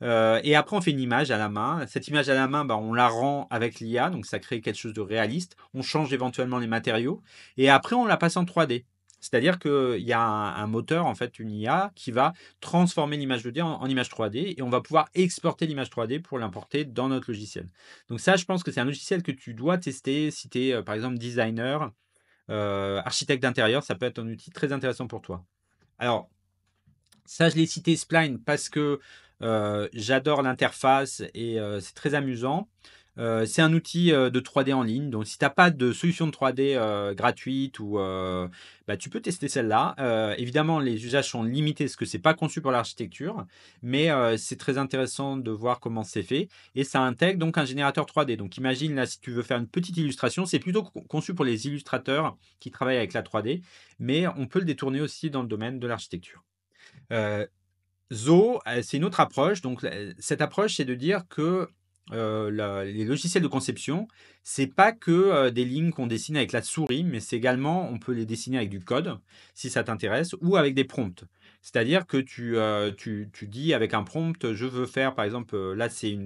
Et après, on fait une image à la main. Cette image à la main, bah, on la rend avec l'IA, donc ça crée quelque chose de réaliste. On change éventuellement les matériaux. Et après, on la passe en 3D. C'est-à-dire qu'il y a un moteur, en fait, une IA, qui va transformer l'image 2D en image 3D et on va pouvoir exporter l'image 3D pour l'importer dans notre logiciel. Donc ça, je pense que c'est un logiciel que tu dois tester si tu es, par exemple, designer, architecte d'intérieur. Ça peut être un outil très intéressant pour toi. Alors, ça, je l'ai cité Spline parce que j'adore l'interface et c'est très amusant. C'est un outil de 3D en ligne. Donc, si tu n'as pas de solution de 3D gratuite bah, tu peux tester celle-là. Évidemment, les usages sont limités parce que c'est pas conçu pour l'architecture, mais c'est très intéressant de voir comment c'est fait. Et ça intègre donc un générateur 3D. Donc, imagine là, si tu veux faire une petite illustration, c'est plutôt conçu pour les illustrateurs qui travaillent avec la 3D, mais on peut le détourner aussi dans le domaine de l'architecture. Heu, Zo, c'est une autre approche. Donc cette approche, c'est de dire que, les logiciels de conception, c'est pas que, des lignes qu'on dessine avec la souris, mais c'est également on peut les dessiner avec du code, si ça t'intéresse, ou avec des prompts. C'est-à-dire que tu dis avec un prompt: «Je veux faire» par exemple, là c'est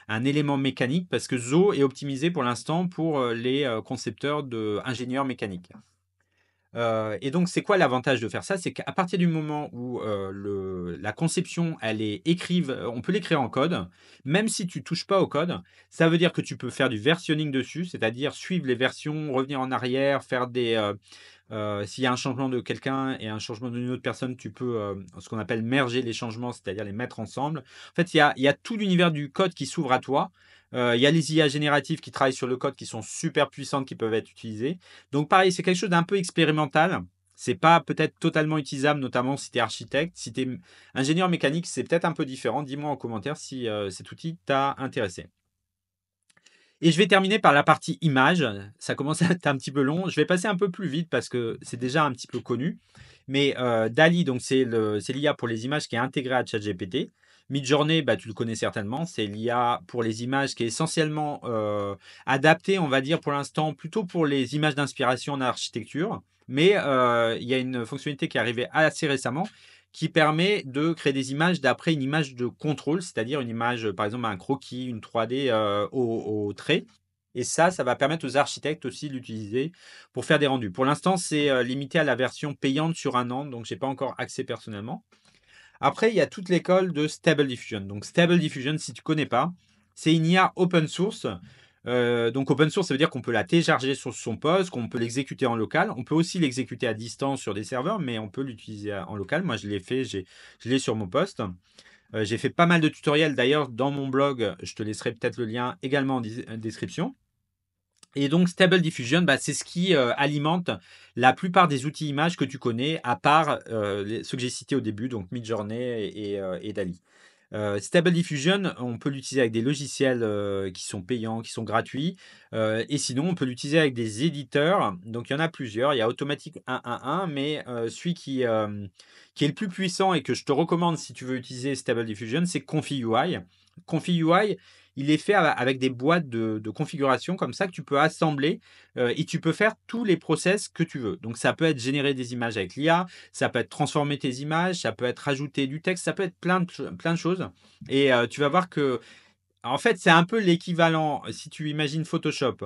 un élément mécanique parce que Zo est optimisé pour l'instant pour, les, concepteurs ingénieurs mécaniques. Et donc, c'est quoi l'avantage de faire ça? C'est qu'à partir du moment où, la conception, elle est écrive on peut l'écrire en code, même si tu touches pas au code. Ça veut dire que tu peux faire du versionning dessus, c'est-à-dire suivre les versions, revenir en arrière, faire s'il y a un changement de quelqu'un et un changement d'une autre personne, tu peux, ce qu'on appelle merger les changements, c'est-à-dire les mettre ensemble. En fait, il y a tout l'univers du code qui s'ouvre à toi. Il y a les IA génératives qui travaillent sur le code qui sont super puissantes, qui peuvent être utilisées. Donc pareil, c'est quelque chose d'un peu expérimental. C'est pas peut-être totalement utilisable, notamment si tu es architecte. Si tu es ingénieur mécanique, c'est peut-être un peu différent. Dis-moi en commentaire si cet outil t'a intéressé. Et je vais terminer par la partie image. Ça commence à être un petit peu long. Je vais passer un peu plus vite parce que c'est déjà un petit peu connu. Mais DALL-E, donc c'est l'IA pour les images qui est intégrée à ChatGPT. Midjourney, bah, tu le connais certainement, c'est l'IA pour les images qui est essentiellement adaptée, on va dire pour l'instant, plutôt pour les images d'inspiration en architecture. Mais il y a une fonctionnalité qui est arrivée assez récemment qui permet de créer des images d'après une image de contrôle, c'est-à-dire une image, par exemple un croquis, une 3D au trait. Et ça va permettre aux architectes aussi de l'utiliser pour faire des rendus. Pour l'instant, c'est limité à la version payante sur un an, donc j'ai pas encore accès personnellement. Après, il y a toute l'école de Stable Diffusion. Donc Stable Diffusion, si tu connais pas, c'est une IA open source. Donc open source, ça veut dire qu'on peut la télécharger sur son poste, qu'on peut l'exécuter en local. On peut aussi l'exécuter à distance sur des serveurs, mais on peut l'utiliser en local. Moi, je l'ai fait, je l'ai sur mon poste. J'ai fait pas mal de tutoriels d'ailleurs dans mon blog, je te laisserai peut-être le lien également en description. Et donc Stable Diffusion, bah, c'est ce qui, alimente la plupart des outils images que tu connais, à part, ceux que j'ai cités au début, donc Midjourney et DALL-E. Stable Diffusion, on peut l'utiliser avec des logiciels, qui sont payants, qui sont gratuits, et sinon on peut l'utiliser avec des éditeurs. Donc il y en a plusieurs. Il y a Automatic 111, mais celui qui est le plus puissant et que je te recommande si tu veux utiliser Stable Diffusion, c'est Confi.ui. Confi.ui, il est fait avec des boîtes de configuration comme ça que tu peux assembler, et tu peux faire tous les process que tu veux. Donc ça peut être générer des images avec l'IA, ça peut être transformer tes images, ça peut être rajouter du texte, ça peut être plein de choses. Et tu vas voir que, en fait, c'est un peu l'équivalent. Si tu imagines Photoshop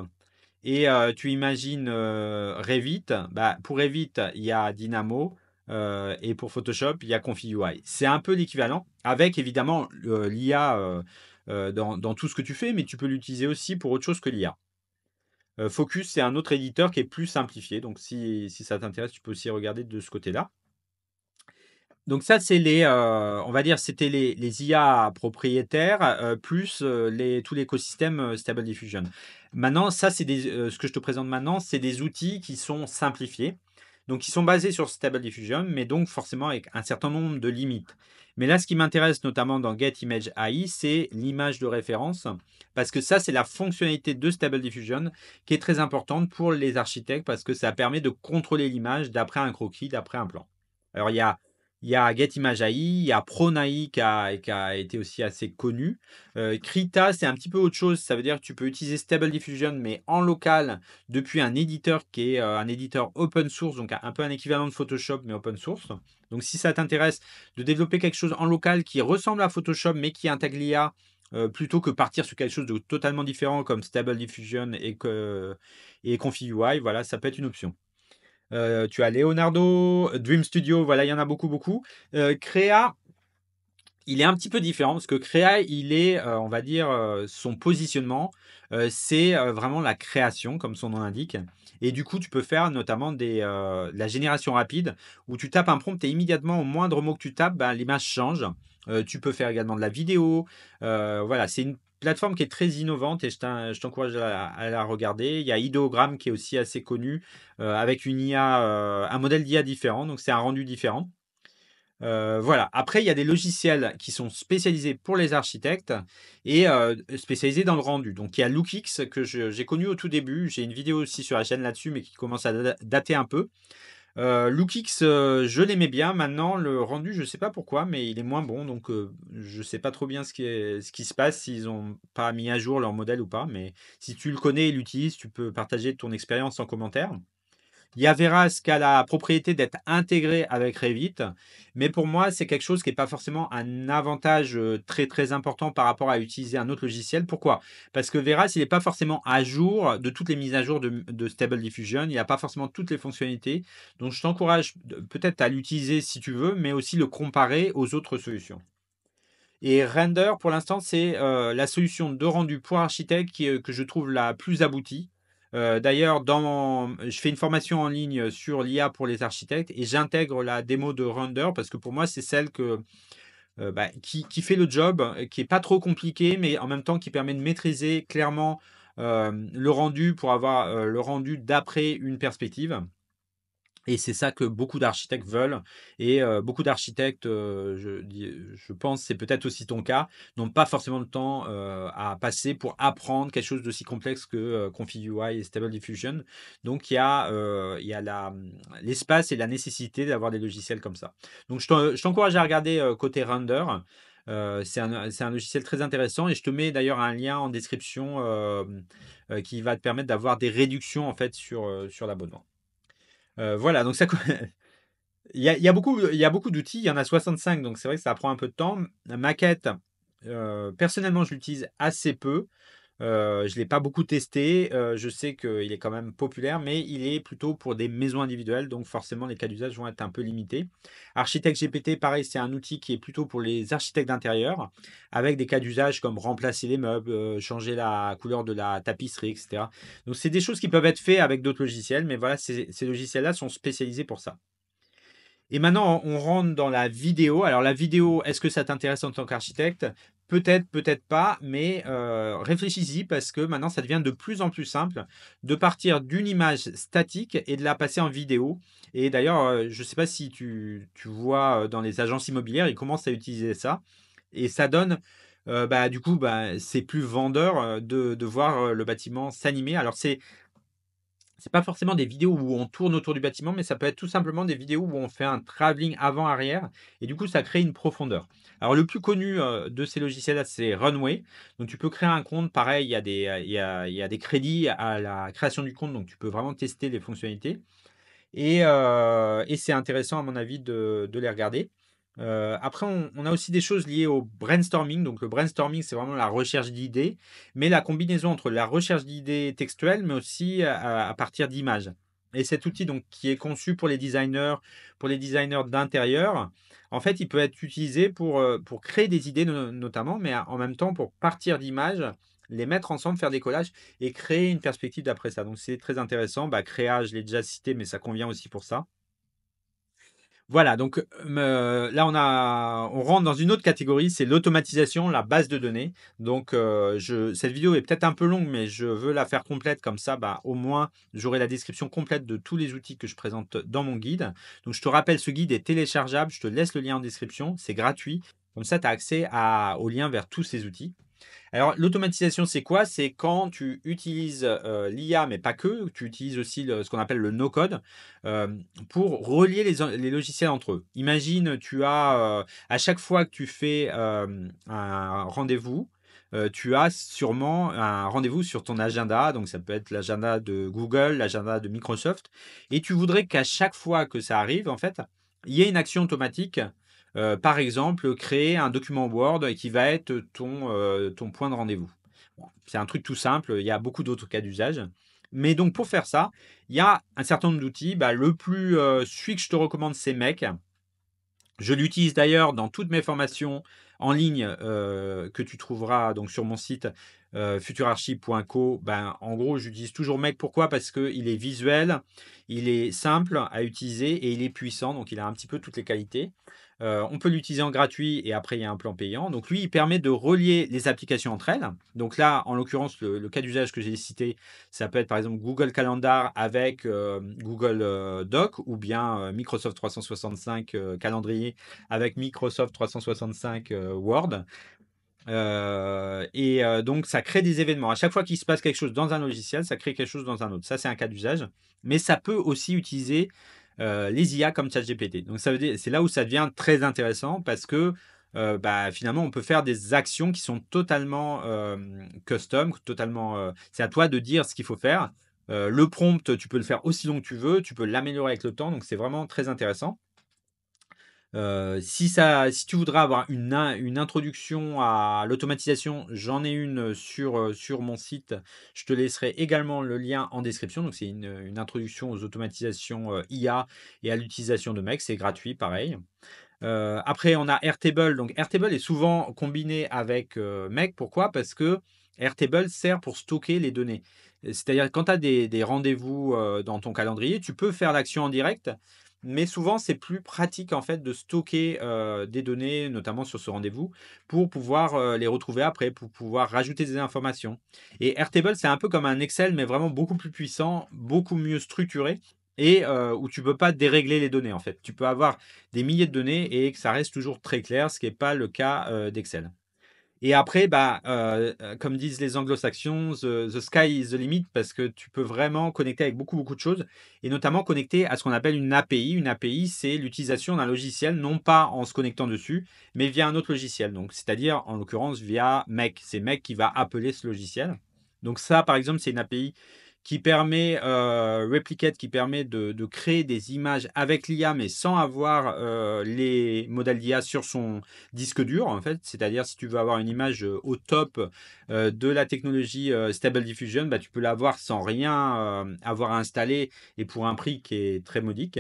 et tu imagines Revit, bah, pour Revit, il y a Dynamo. Et pour Photoshop, il y a Confi.ui. C'est un peu l'équivalent, avec évidemment l'IA dans tout ce que tu fais, mais tu peux l'utiliser aussi pour autre chose que l'IA. Focus, c'est un autre éditeur qui est plus simplifié. Donc, si ça t'intéresse, tu peux aussi regarder de ce côté-là. Donc ça, c'est on va dire, c'était les IA propriétaires, plus, tout l'écosystème, Stable Diffusion. Maintenant, ça, ce que je te présente maintenant, c'est des outils qui sont simplifiés. Donc ils sont basés sur Stable Diffusion, mais donc forcément avec un certain nombre de limites. Mais là, ce qui m'intéresse notamment dans Get Image AI, c'est l'image de référence, parce que ça, c'est la fonctionnalité de Stable Diffusion qui est très importante pour les architectes, parce que ça permet de contrôler l'image d'après un croquis, d'après un plan. Alors, il y a Get Image AI, il y a Pronai qui a été aussi assez connu. Krita, c'est un petit peu autre chose. Ça veut dire que tu peux utiliser Stable Diffusion, mais en local, depuis un éditeur qui est un éditeur open source, donc un peu un équivalent de Photoshop, mais open source. Donc, si ça t'intéresse de développer quelque chose en local qui ressemble à Photoshop, mais qui intègre l'IA, plutôt que partir sur quelque chose de totalement différent comme Stable Diffusion et Confi.ui, voilà, ça peut être une option. Tu as Leonardo, Dream Studio, voilà, il y en a beaucoup, beaucoup. Crea, il est un petit peu différent parce que Crea, il est, on va dire, son positionnement, c'est vraiment la création, comme son nom l'indique. Et du coup, tu peux faire notamment de la génération rapide où tu tapes un prompt et immédiatement, au moindre mot que tu tapes, ben, l'image change. Tu peux faire également de la vidéo. Voilà, c'est une plateforme qui est très innovante et je t'encourage à la regarder. Il y a Ideogram qui est aussi assez connu avec une IA, un modèle d'IA différent, donc c'est un rendu différent. Voilà. Après, il y a des logiciels qui sont spécialisés pour les architectes et spécialisés dans le rendu. Donc, il y a Lookix que j'ai connu au tout début. J'ai une vidéo aussi sur la chaîne là-dessus, mais qui commence à dater un peu. Lookix, je l'aimais bien. Maintenant, le rendu, je ne sais pas pourquoi, mais il est moins bon. Donc, je ne sais pas trop bien ce qui se passe, s'ils n'ont pas mis à jour leur modèle ou pas. Mais si tu le connais et l'utilises, tu peux partager ton expérience en commentaire. Il y a Veras qui a la propriété d'être intégré avec Revit, mais pour moi, c'est quelque chose qui n'est pas forcément un avantage très très important par rapport à utiliser un autre logiciel. Pourquoi? Parce que Veras, il n'est pas forcément à jour de toutes les mises à jour de Stable Diffusion, il n'a pas forcément toutes les fonctionnalités. Donc, je t'encourage peut-être à l'utiliser si tu veux, mais aussi le comparer aux autres solutions. Et Render, pour l'instant, c'est la solution de rendu pour architecte que je trouve la plus aboutie. D'ailleurs, je fais une formation en ligne sur l'IA pour les architectes et j'intègre la démo de Render parce que pour moi, c'est celle qui fait le job, qui est pas trop compliquée, mais en même temps qui permet de maîtriser clairement le rendu pour avoir le rendu d'après une perspective. Et c'est ça que beaucoup d'architectes veulent et beaucoup d'architectes, je pense, c'est peut-être aussi ton cas, n'ont pas forcément le temps, à passer pour apprendre quelque chose d'aussi complexe que, Confi.ui et Stable Diffusion. Donc il y a l'espace et la nécessité d'avoir des logiciels comme ça. Donc je t'encourage à regarder, côté Render. C'est un logiciel très intéressant et je te mets d'ailleurs un lien en description, qui va te permettre d'avoir des réductions en fait sur l'abonnement. Voilà, donc ça il y a beaucoup d'outils, il y en a 65, donc c'est vrai que ça prend un peu de temps. Maquette, personnellement, je l'utilise assez peu. Je ne l'ai pas beaucoup testé. Je sais qu'il est quand même populaire, mais il est plutôt pour des maisons individuelles, donc forcément les cas d'usage vont être un peu limités. Architecte GPT, pareil, c'est un outil qui est plutôt pour les architectes d'intérieur, avec des cas d'usage comme remplacer les meubles, changer la couleur de la tapisserie, etc. Donc c'est des choses qui peuvent être faites avec d'autres logiciels, mais voilà, ces logiciels-là sont spécialisés pour ça. Et maintenant, on rentre dans la vidéo. Alors la vidéo, est-ce que ça t'intéresse en tant qu'architecte? Peut-être, peut-être pas, mais réfléchis-y parce que maintenant, ça devient de plus en plus simple de partir d'une image statique et de la passer en vidéo. Et d'ailleurs, je ne sais pas si tu vois dans les agences immobilières, ils commencent à utiliser ça. Et ça donne, bah, du coup, bah, c'est plus vendeur de voir le bâtiment s'animer. Alors, c'est pas forcément des vidéos où on tourne autour du bâtiment, mais ça peut être tout simplement des vidéos où on fait un travelling avant-arrière et du coup, ça crée une profondeur. Alors, le plus connu de ces logiciels-là, c'est Runway. Donc, tu peux créer un compte. Pareil, il y a des crédits à la création du compte, donc tu peux vraiment tester les fonctionnalités. Et c'est intéressant, à mon avis, de les regarder. Après, on a aussi des choses liées au brainstorming. Donc, le brainstorming, c'est vraiment la recherche d'idées, mais la combinaison entre la recherche d'idées textuelles, mais aussi à partir d'images. Et cet outil, donc, qui est conçu pour les designers d'intérieur, en fait, il peut être utilisé pour créer des idées, notamment, mais en même temps pour partir d'images, les mettre ensemble, faire des collages et créer une perspective d'après ça. Donc c'est très intéressant. Bah, Créa, je l'ai déjà cité, mais ça convient aussi pour ça. Voilà, donc là on rentre dans une autre catégorie, c'est l'automatisation, la base de données. Donc cette vidéo est peut-être un peu longue, mais je veux la faire complète, comme ça bah, au moins j'aurai la description complète de tous les outils que je présente dans mon guide. Donc je te rappelle, ce guide est téléchargeable, je te laisse le lien en description, c'est gratuit. Comme ça, tu as accès au lien vers tous ces outils. Alors, l'automatisation, c'est quoi? C'est quand tu utilises l'IA, mais pas que, tu utilises aussi ce qu'on appelle le no-code euh, pour relier les logiciels entre eux. Imagine, tu as, à chaque fois que tu fais un rendez-vous, tu as sûrement un rendez-vous sur ton agenda, donc ça peut être l'agenda de Google, l'agenda de Microsoft, et tu voudrais qu'à chaque fois que ça arrive, en fait, il y ait une action automatique. Par exemple, créer un document Word qui va être ton point de rendez-vous. Bon, c'est un truc tout simple, il y a beaucoup d'autres cas d'usage. Mais donc pour faire ça, il y a un certain nombre d'outils. Bah, celui que je te recommande, c'est Make. Je l'utilise d'ailleurs dans toutes mes formations en ligne que tu trouveras donc sur mon site futurarchi.co. Ben, en gros, j'utilise toujours Make. Pourquoi? Parce qu'il est visuel, il est simple à utiliser et il est puissant. Donc, il a un petit peu toutes les qualités. On peut l'utiliser en gratuit et après, il y a un plan payant. Donc, lui, il permet de relier les applications entre elles. Donc là, en l'occurrence, le cas d'usage que j'ai cité, ça peut être par exemple Google Calendar avec Google Doc ou bien Microsoft 365 calendrier avec Microsoft 365 Word. Donc, ça crée des événements. À chaque fois qu'il se passe quelque chose dans un logiciel, ça crée quelque chose dans un autre. Ça, c'est un cas d'usage. Mais ça peut aussi utiliser les IA comme ChatGPT. Donc, ça veut dire, c'est là où ça devient très intéressant parce que bah, finalement, on peut faire des actions qui sont totalement custom, totalement. C'est à toi de dire ce qu'il faut faire. Le prompt, tu peux le faire aussi long que tu veux. Tu peux l'améliorer avec le temps. Donc, c'est vraiment très intéressant. Si tu voudrais avoir une introduction à l'automatisation, j'en ai une sur mon site. Je te laisserai également le lien en description. Donc, c'est une introduction aux automatisations IA et à l'utilisation de Make. C'est gratuit, pareil. Après, on a Airtable. Donc, Airtable est souvent combiné avec Make. Pourquoi? Parce que Airtable sert pour stocker les données. C'est-à-dire, quand tu as des rendez-vous dans ton calendrier, tu peux faire l'action en direct, mais souvent, c'est plus pratique en fait de stocker des données, notamment sur ce rendez-vous, pour pouvoir les retrouver après, pour pouvoir rajouter des informations. Et Airtable, c'est un peu comme un Excel, mais vraiment beaucoup plus puissant, beaucoup mieux structuré, et où tu ne peux pas dérégler les données en fait. Tu peux avoir des milliers de données et que ça reste toujours très clair, ce qui n'est pas le cas d'Excel. Et après, bah, comme disent les anglo-saxons, the sky is the limit parce que tu peux vraiment connecter avec beaucoup, beaucoup de choses et notamment connecter à ce qu'on appelle une API. Une API, c'est l'utilisation d'un logiciel, non pas en se connectant dessus, mais via un autre logiciel. Donc, c'est-à-dire, en l'occurrence, via Make. C'est Make qui va appeler ce logiciel. Donc, ça, par exemple, c'est une API qui permet, Replicate, qui permet de créer des images avec l'IA, mais sans avoir les modèles d'IA sur son disque dur, en fait. C'est-à-dire, si tu veux avoir une image au top de la technologie Stable Diffusion, bah, tu peux l'avoir sans rien avoir à installer et pour un prix qui est très modique.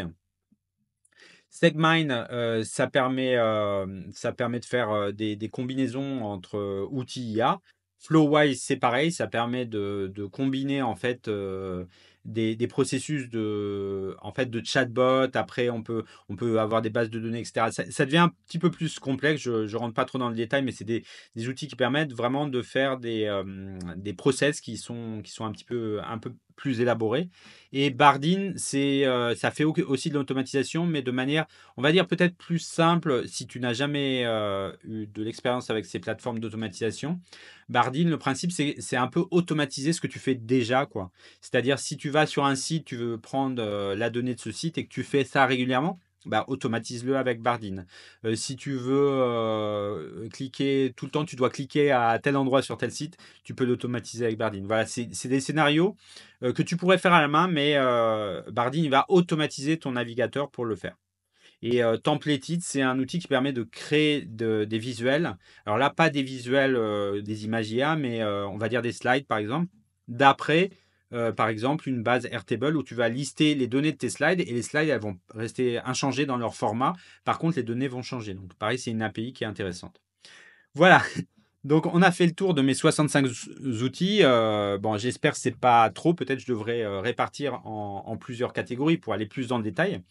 Segmine, ça permet de faire des combinaisons entre outils IA. Flowwise, c'est pareil, ça permet de combiner en fait des processus en fait, de chatbot. Après, on peut avoir des bases de données, etc. Ça devient un petit peu plus complexe. Je ne rentre pas trop dans le détail, mais c'est des outils qui permettent vraiment de faire des process qui sont un peu plus élaborés. Et Bardeen, ça fait aussi de l'automatisation, mais de manière, on va dire, peut-être plus simple si tu n'as jamais eu de l'expérience avec ces plateformes d'automatisation. Bardeen, le principe, c'est un peu automatiser ce que tu fais déjà, quoi. C'est-à-dire, si tu vas sur un site, tu veux prendre la donnée de ce site et que tu fais ça régulièrement, bah, automatise-le avec Bardeen. Si tu veux cliquer tout le temps, tu dois cliquer à tel endroit sur tel site, tu peux l'automatiser avec Bardeen. Voilà, c'est des scénarios que tu pourrais faire à la main, mais Bardeen, il va automatiser ton navigateur pour le faire. Et Templated, c'est un outil qui permet de créer des visuels. Alors là, pas des visuels, des images IA, mais on va dire des slides, par exemple, d'après, par exemple, une base Airtable où tu vas lister les données de tes slides et les slides, elles vont rester inchangées dans leur format. Par contre, les données vont changer. Donc, pareil, c'est une API qui est intéressante. Voilà. Donc, on a fait le tour de mes 65 outils. Bon, j'espère que c'est pas trop. Peut-être je devrais répartir en plusieurs catégories pour aller plus dans le détail.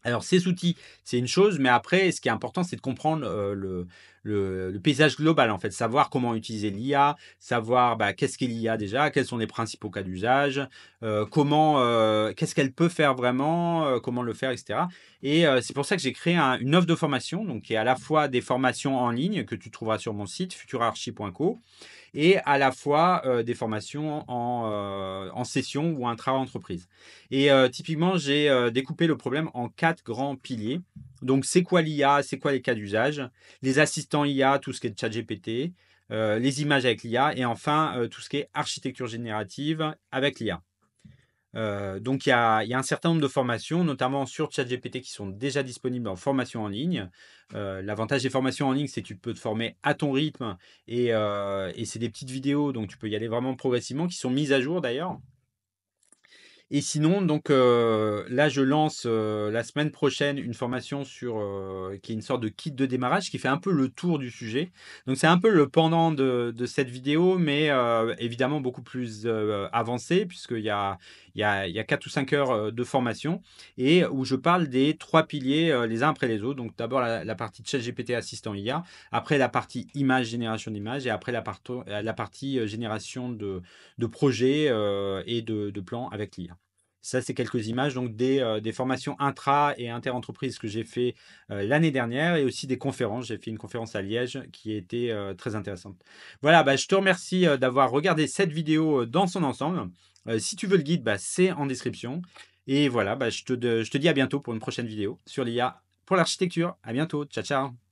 Alors, ces outils, c'est une chose, mais après, ce qui est important, c'est de comprendre le paysage global, en fait, savoir comment utiliser l'IA, savoir qu'est-ce qu'est l'IA déjà, quels sont les principaux cas d'usage, qu'est-ce qu'elle peut faire vraiment, comment le faire, etc. Et c'est pour ça que j'ai créé une offre de formation, donc qui est à la fois des formations en ligne que tu trouveras sur mon site futurarchi.co et à la fois des formations en session ou intra-entreprise. Et typiquement, j'ai découpé le problème en 4 grands piliers. Donc, c'est quoi l'IA? C'est quoi les cas d'usage? Les assistants IA, tout ce qui est ChatGPT, les images avec l'IA, et enfin, tout ce qui est architecture générative avec l'IA. Donc, il y a un certain nombre de formations, notamment sur ChatGPT, qui sont déjà disponibles en formation en ligne. L'avantage des formations en ligne, c'est que tu peux te former à ton rythme et c'est des petites vidéos, donc tu peux y aller vraiment progressivement, qui sont mises à jour d'ailleurs. Et sinon, donc là, je lance la semaine prochaine une formation qui est une sorte de kit de démarrage qui fait un peu le tour du sujet. Donc, c'est un peu le pendant de cette vidéo, mais évidemment beaucoup plus avancé, puisqu'il y a 4 ou 5 heures de formation et où je parle des 3 piliers les uns après les autres. Donc, d'abord la partie ChatGPT assistant IA, après la partie image, génération d'images, et après la partie génération de projets et de plans avec l'IA. Ça, c'est quelques images donc des formations intra et inter-entreprises que j'ai fait l'année dernière et aussi des conférences. J'ai fait une conférence à Liège qui était très intéressante. Voilà, je te remercie d'avoir regardé cette vidéo dans son ensemble. Si tu veux le guide, c'est en description. Et voilà, je te dis à bientôt pour une prochaine vidéo sur l'IA pour l'architecture. À bientôt. Ciao, ciao.